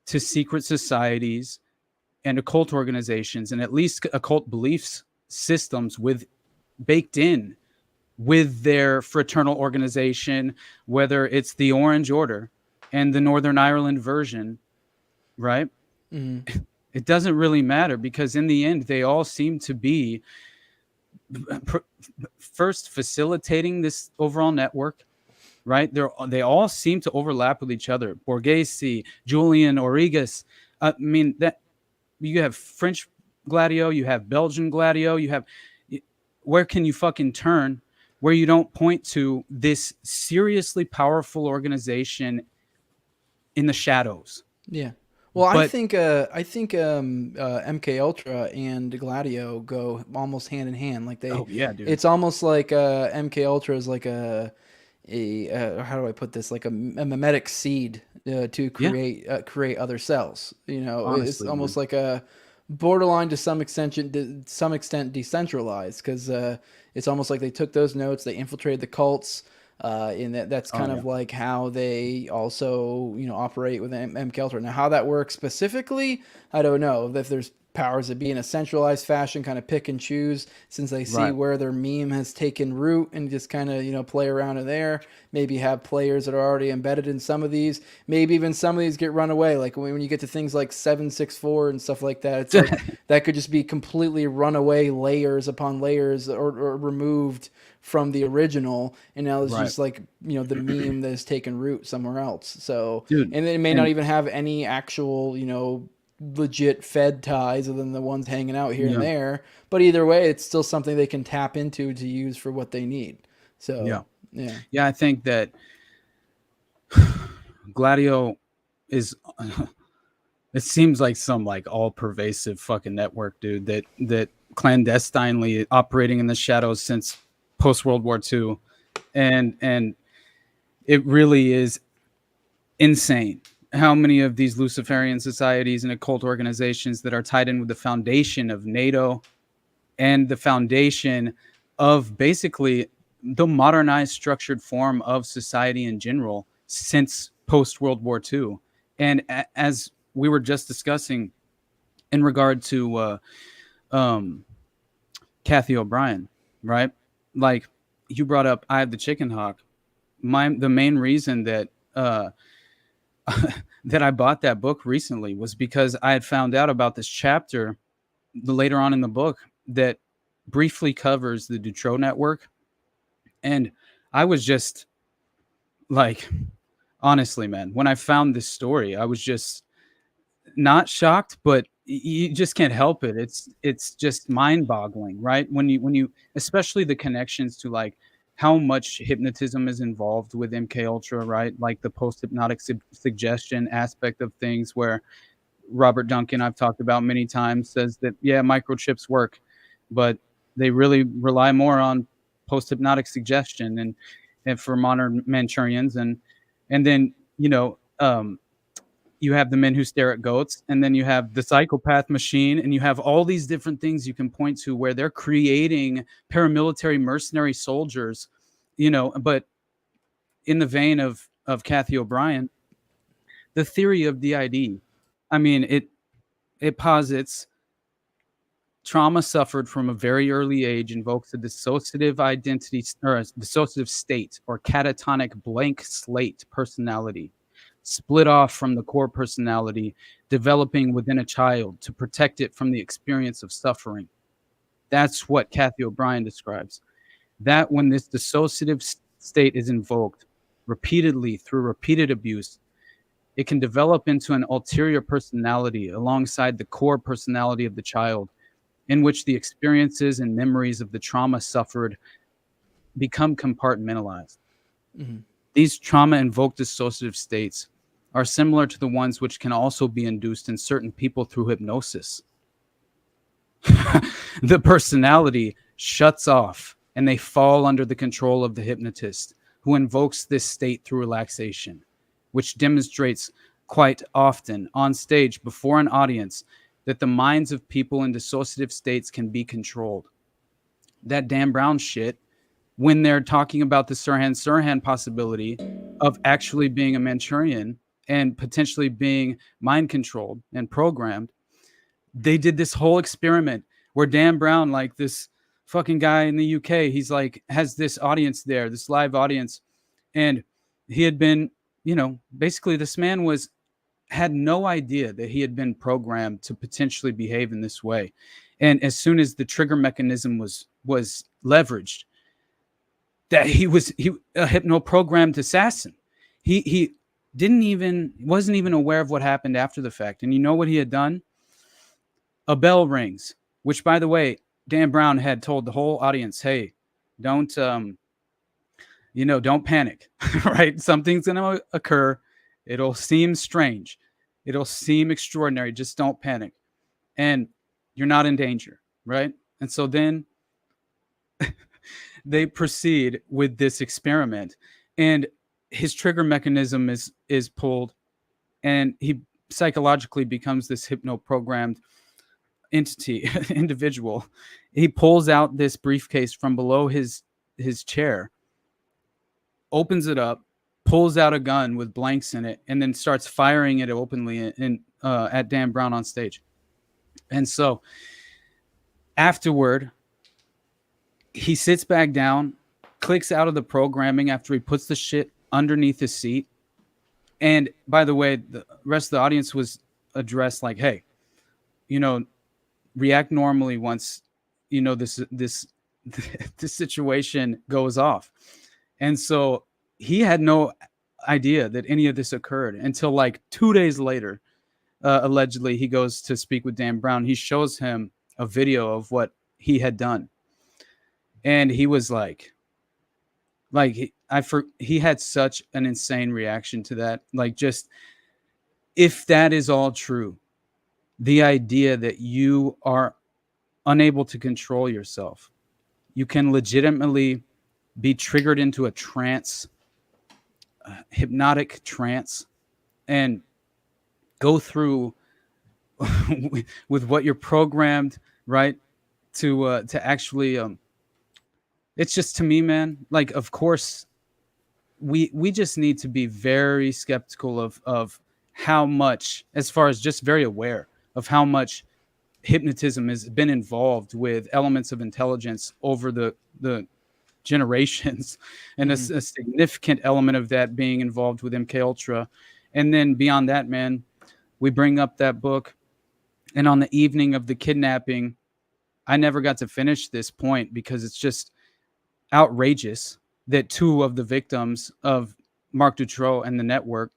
to secret societies and occult organizations, and at least occult beliefs systems baked in with their fraternal organization, whether it's the Orange Order and the Northern Ireland version, right? Mm-hmm. It doesn't really matter, because in the end, they all seem to be first facilitating this overall network, right? They all seem to overlap with each other. Borghese, Julian, Origas. I mean, that you have French Gladio, you have Belgian Gladio, you have. Where can you fucking turn where you don't point to this seriously powerful organization in the shadows? Yeah. Well, I think MKUltra and Gladio go almost hand in hand. Like oh yeah, dude. It's almost like MKUltra is like a how do I put this? Like a mimetic seed to create other cells. Honestly, it's almost like a borderline to some extent decentralized, because it's almost like they took those notes, they infiltrated the cults. That's kind of like how they also operate with MKUltra. Now, how that works specifically, I don't know. If there's powers that be in a centralized fashion, kind of pick and choose, since they see where their meme has taken root, and just kind of play around in there. Maybe have players that are already embedded in some of these. Maybe even some of these get run away. Like when you get to things like 764 and stuff like that, it's like that could just be completely runaway layers upon layers, or removed from the original, and now it's just like the meme that has taken root somewhere else. So, and it may not even have any actual legit Fed ties other than the ones hanging out here and there. But either way, it's still something they can tap into to use for what they need. So I think that Gladio is. It seems like some like all pervasive fucking network, dude. That clandestinely operating in the shadows since post World War II, and it really is insane how many of these Luciferian societies and occult organizations that are tied in with the foundation of NATO and the foundation of basically the modernized structured form of society in general since post World War II. And as we were just discussing in regard to Kathy O'Brien, right? Like you brought up I Have the Chickenhawk. The main reason that that I bought that book recently was because I had found out about this chapter later on in the book that briefly covers the Dutroux network. And I was just like, honestly, man, when I found this story, I was just not shocked, but you just can't help it. It's just mind-boggling, right? When you especially the connections to like how much hypnotism is involved with MKUltra, right? Like the post-hypnotic suggestion aspect of things, where Robert Duncan, I've talked about many times, says that, yeah, microchips work, but they really rely more on post-hypnotic suggestion and for modern Manchurians. And then, you have the men who stare at goats, and then you have the psychopath machine, and you have all these different things you can point to where they're creating paramilitary mercenary soldiers, but in the vein of Kathy O'Brien, the theory of DID, I mean, it posits trauma suffered from a very early age invokes a dissociative identity or a dissociative state or catatonic blank slate personality, split off from the core personality, developing within a child to protect it from the experience of suffering. That's what Kathy O'Brien describes. That when this dissociative state is invoked repeatedly through repeated abuse, it can develop into an ulterior personality alongside the core personality of the child, in which the experiences and memories of the trauma suffered become compartmentalized. Mm-hmm. These trauma-invoked dissociative states are similar to the ones which can also be induced in certain people through hypnosis. The personality shuts off and they fall under the control of the hypnotist, who invokes this state through relaxation, which demonstrates quite often on stage before an audience that the minds of people in dissociative states can be controlled. That Dan Brown shit, when they're talking about the Sirhan possibility of actually being a Manchurian and potentially being mind controlled and programmed, they did this whole experiment where Dan Brown, like this fucking guy in the UK, he's like, has this audience there, this live audience. And he had been, basically this man had no idea that he had been programmed to potentially behave in this way. And as soon as the trigger mechanism was leveraged, that he a hypno-programmed assassin. He wasn't even aware of what happened after the fact. And you know what he had done? A bell rings, which, by the way, Dan Brown had told the whole audience, hey, don't panic, right? Something's going to occur. It'll seem strange. It'll seem extraordinary. Just don't panic. And you're not in danger, right? And so then they proceed with this experiment, and his trigger mechanism is pulled, and he psychologically becomes this hypno-programmed individual. He pulls out this briefcase from below his chair, opens it up, pulls out a gun with blanks in it, and then starts firing it openly at Dan Brown on stage. And so afterward, he sits back down, clicks out of the programming after he puts the shit underneath his seat. And by the way, the rest of the audience was addressed like, hey, react normally once, this situation goes off. And so he had no idea that any of this occurred until like 2 days later. Allegedly, he goes to speak with Dan Brown. He shows him a video of what he had done. And he was he had such an insane reaction to that. Like, just, if that is all true, the idea that you are unable to control yourself, you can legitimately be triggered into a trance, hypnotic trance, and go through with what you're programmed, right, to actually it's just, to me, man, like, of course we just need to be very skeptical of how much, as far as just very aware of how much hypnotism has been involved with elements of intelligence over the generations, and a significant element of that being involved with MKUltra. And then beyond that, man, we bring up that book, and on the evening of the kidnapping, I never got to finish this point because it's just outrageous that two of the victims of Marc Dutroux and the network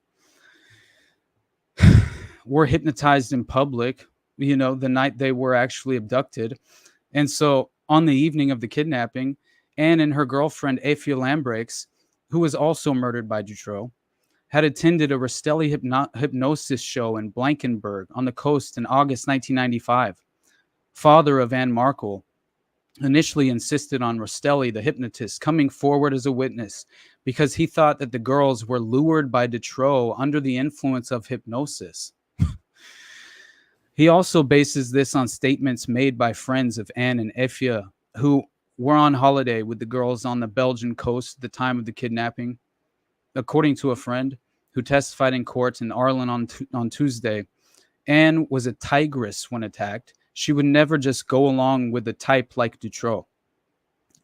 were hypnotized in public, the night they were actually abducted. And so on the evening of the kidnapping, Anne and her girlfriend, Afia Lambrechts, who was also murdered by Dutroux, had attended a Rostelli hypnosis show in Blankenberg on the coast in August 1995. Father of Anne Markel initially insisted on Rostelli, the hypnotist, coming forward as a witness because he thought that the girls were lured by Dutroux under the influence of hypnosis. He also bases this on statements made by friends of Anne and Afia, who were on holiday with the girls on the Belgian coast at the time of the kidnapping. According to a friend who testified in court in Arlen on Tuesday, Anne was a tigress when attacked. She would never just go along with a type like Dutroux.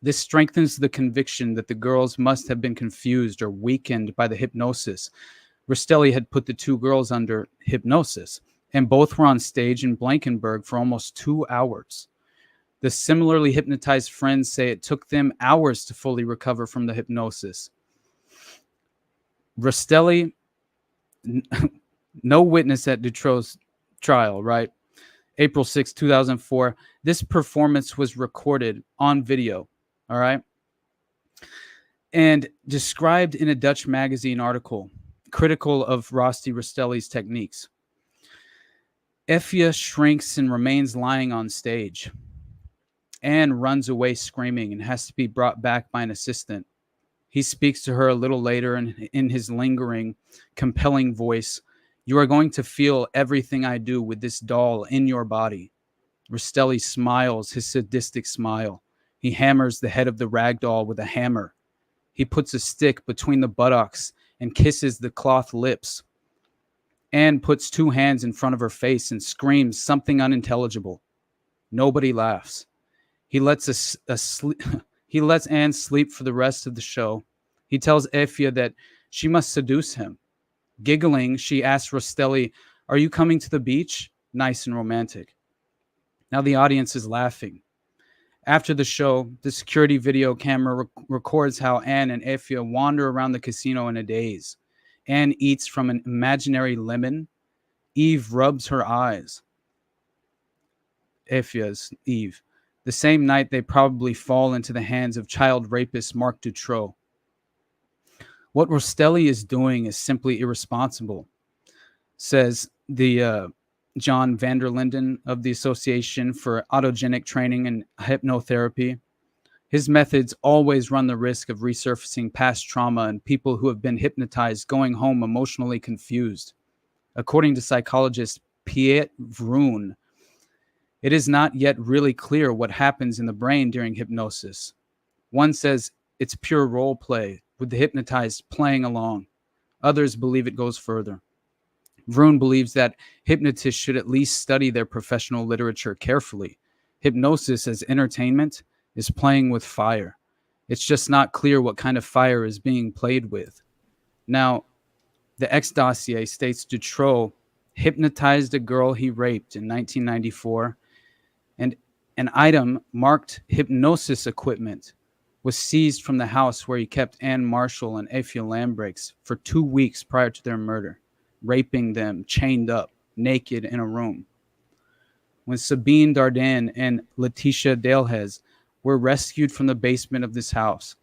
This strengthens the conviction that the girls must have been confused or weakened by the hypnosis. Rastelli had put the two girls under hypnosis, and both were on stage in Blankenberg for almost 2 hours. The similarly hypnotized friends say it took them hours to fully recover from the hypnosis. Rastelli, no witness at Dutroux's trial, right? April 6, 2004. This performance was recorded on video, all right? And described in a Dutch magazine article critical of Rosti Rastelli's techniques. Effia shrinks and remains lying on stage. Anne runs away screaming and has to be brought back by an assistant. He speaks to her a little later and in his lingering, compelling voice, "You are going to feel everything I do with this doll in your body." Rastelli smiles his sadistic smile. He hammers the head of the rag doll with a hammer. He puts a stick between the buttocks and kisses the cloth lips. Anne puts two hands in front of her face and screams something unintelligible. Nobody laughs. He lets Anne sleep for the rest of the show. He tells Effia that she must seduce him. Giggling, she asks Rastelli, "Are you coming to the beach?" Nice and romantic. Now the audience is laughing. After the show, the security video camera records how Anne and Effia wander around the casino in a daze. Anne eats from an imaginary lemon. Eve rubs her eyes. Effia's Eve. The same night, they probably fall into the hands of child rapist Marc Dutroux. What Rastelli is doing is simply irresponsible, says the John Vanderlinden of the Association for Autogenic Training and Hypnotherapy. His methods always run the risk of resurfacing past trauma and people who have been hypnotized going home emotionally confused. According to psychologist Piet Vroon, it is not yet really clear what happens in the brain during hypnosis. One says it's pure role play, with the hypnotized playing along. Others believe it goes further. Vroon believes that hypnotists should at least study their professional literature carefully. Hypnosis as entertainment is playing with fire. It's just not clear what kind of fire is being played with. Now, the X dossier states Dutroux hypnotized a girl he raped in 1994, and an item marked hypnosis equipment was seized from the house where he kept Anne Marshall and Effia Lambrechts for 2 weeks prior to their murder, raping them chained up, naked in a room. When Sabine Dardenne and Letitia Dalehez were rescued from the basement of this house,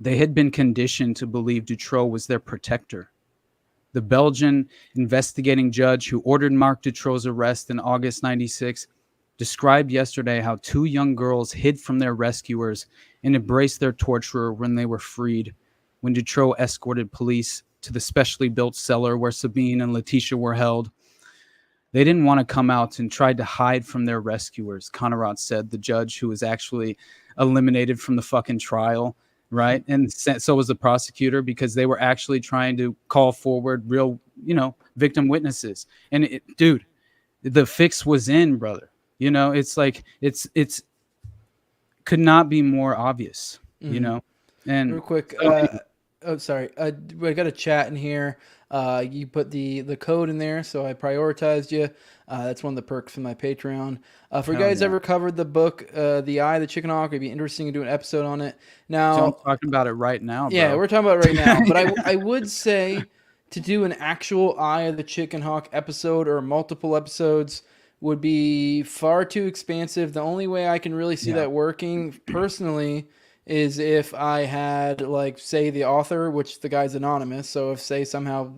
they had been conditioned to believe Dutroux was their protector. The Belgian investigating judge who ordered Marc Dutroux's arrest in August 96 described yesterday how two young girls hid from their rescuers and embraced their torturer when they were freed, when Dutroux escorted police to the specially built cellar where Sabine and Letitia were held. They didn't want to come out and tried to hide from their rescuers, Conrad said, the judge who was actually eliminated from the fucking trial, right? And so was the prosecutor, because they were actually trying to call forward real, victim witnesses. And dude, the fix was in, brother. It's like it's could not be more obvious, And real quick, sorry, I got a chat in here. You put the code in there, so I prioritized you. That's one of the perks of my Patreon. For you guys ever covered the book, The Eye, the Chickenhawk, it'd be interesting to do an episode on it. Now, so I'm talking about it right now, bro. Yeah, we're talking about it right now. But I would say to do an actual Eye of the Chickenhawk episode or multiple episodes would be far too expansive. The only way I can really see that working personally is if I had, say, the author, which the guy's anonymous. So if, say, somehow,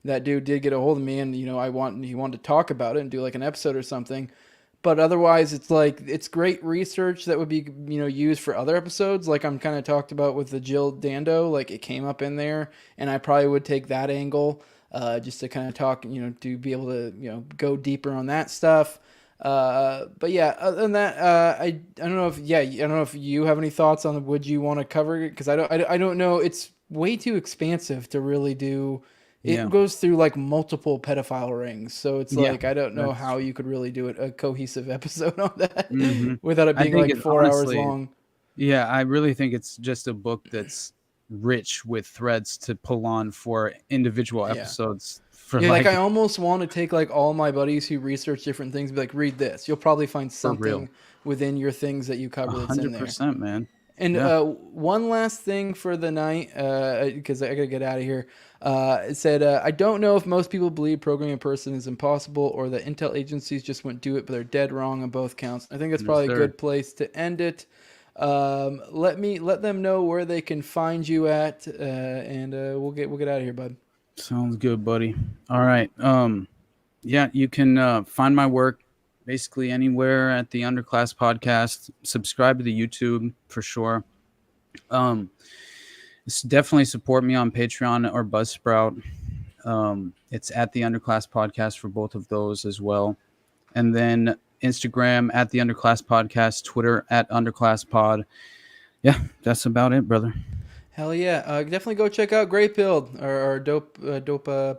that dude did get a hold of me and, he wanted to talk about it and do an episode or something. But otherwise, it's great research that would be, used for other episodes. Like I'm kind of talked about with the Jill Dando, it came up in there, and I probably would take that angle. Just to kind of talk, to be able to, go deeper on that stuff. But yeah, other than that, I don't know if you have any thoughts on would you want to cover it? Because I don't know. It's way too expansive to really do it goes through like multiple pedophile rings. So it's like, I don't know how you could really do a cohesive episode on that without it being like 4 hours long. Yeah, I really think it's just a book that's rich with threads to pull on for individual episodes. For like I almost want to take like all my buddies who research different things, be like, read this. You'll probably find something within your things that you cover that's in there. 100%, man. And one last thing for the night, because I got to get out of here. It said, I don't know if most people believe programming a person is impossible or that intel agencies just wouldn't do it, but they're dead wrong on both counts. I think that's probably a good place to end it. Let them know where they can find you at, and we'll get out of here, bud. Sounds good, buddy. All right. You can find my work basically anywhere at the Underclass Podcast. Subscribe to the YouTube for sure. Definitely support me on Patreon or Buzzsprout. It's at the Underclass Podcast for both of those as well. And then Instagram at the Underclass Podcast, Twitter at Underclass Pod. Yeah, that's about it, brother. Hell yeah. Definitely go check out Great Build, our dope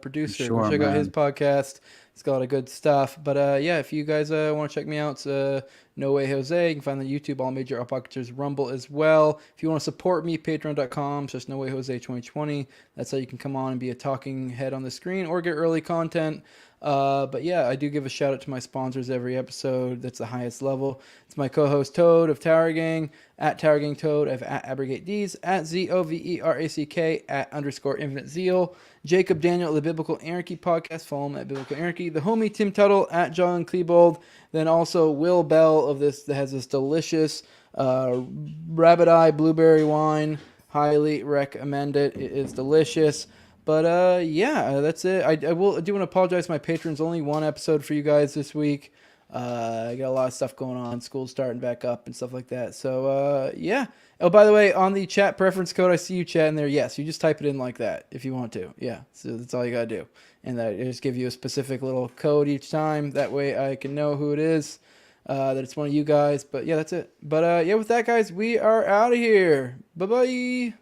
producer. Sure, go check out his podcast. It's got a lot of good stuff. But if you guys want to check me out, it's No Way Jose. You can find the YouTube, all major podcasters, Rumble as well. If you want to support me, patreon.com/No Way Jose 2020. That's how you can come on and be a talking head on the screen or get early content. But yeah, I do give a shout out to my sponsors every episode. That's the highest level. It's my co-host Toad of Tower Gang, at Tower Gang Toad, at Abrogate D's, at ZOVERACK, at _Infinite Zeal, Jacob Daniel of the Biblical Anarchy Podcast, follow him at Biblical Anarchy, the homie Tim Tuttle at John Klebold, then also Will Bell of this, that has this delicious rabbit eye blueberry wine. Highly recommend it. It is delicious. But that's it. I do want to apologize to my patrons. Only one episode for you guys this week. I got a lot of stuff going on. School's starting back up and stuff like that. So Oh, by the way, on the chat preference code, I see you chatting there. Yes, you just type it in like that if you want to. Yeah, so that's all you gotta do. And I just give you a specific little code each time. That way I can know who it is. That it's one of you guys. But yeah, that's it. But with that, guys, we are out of here. Bye bye.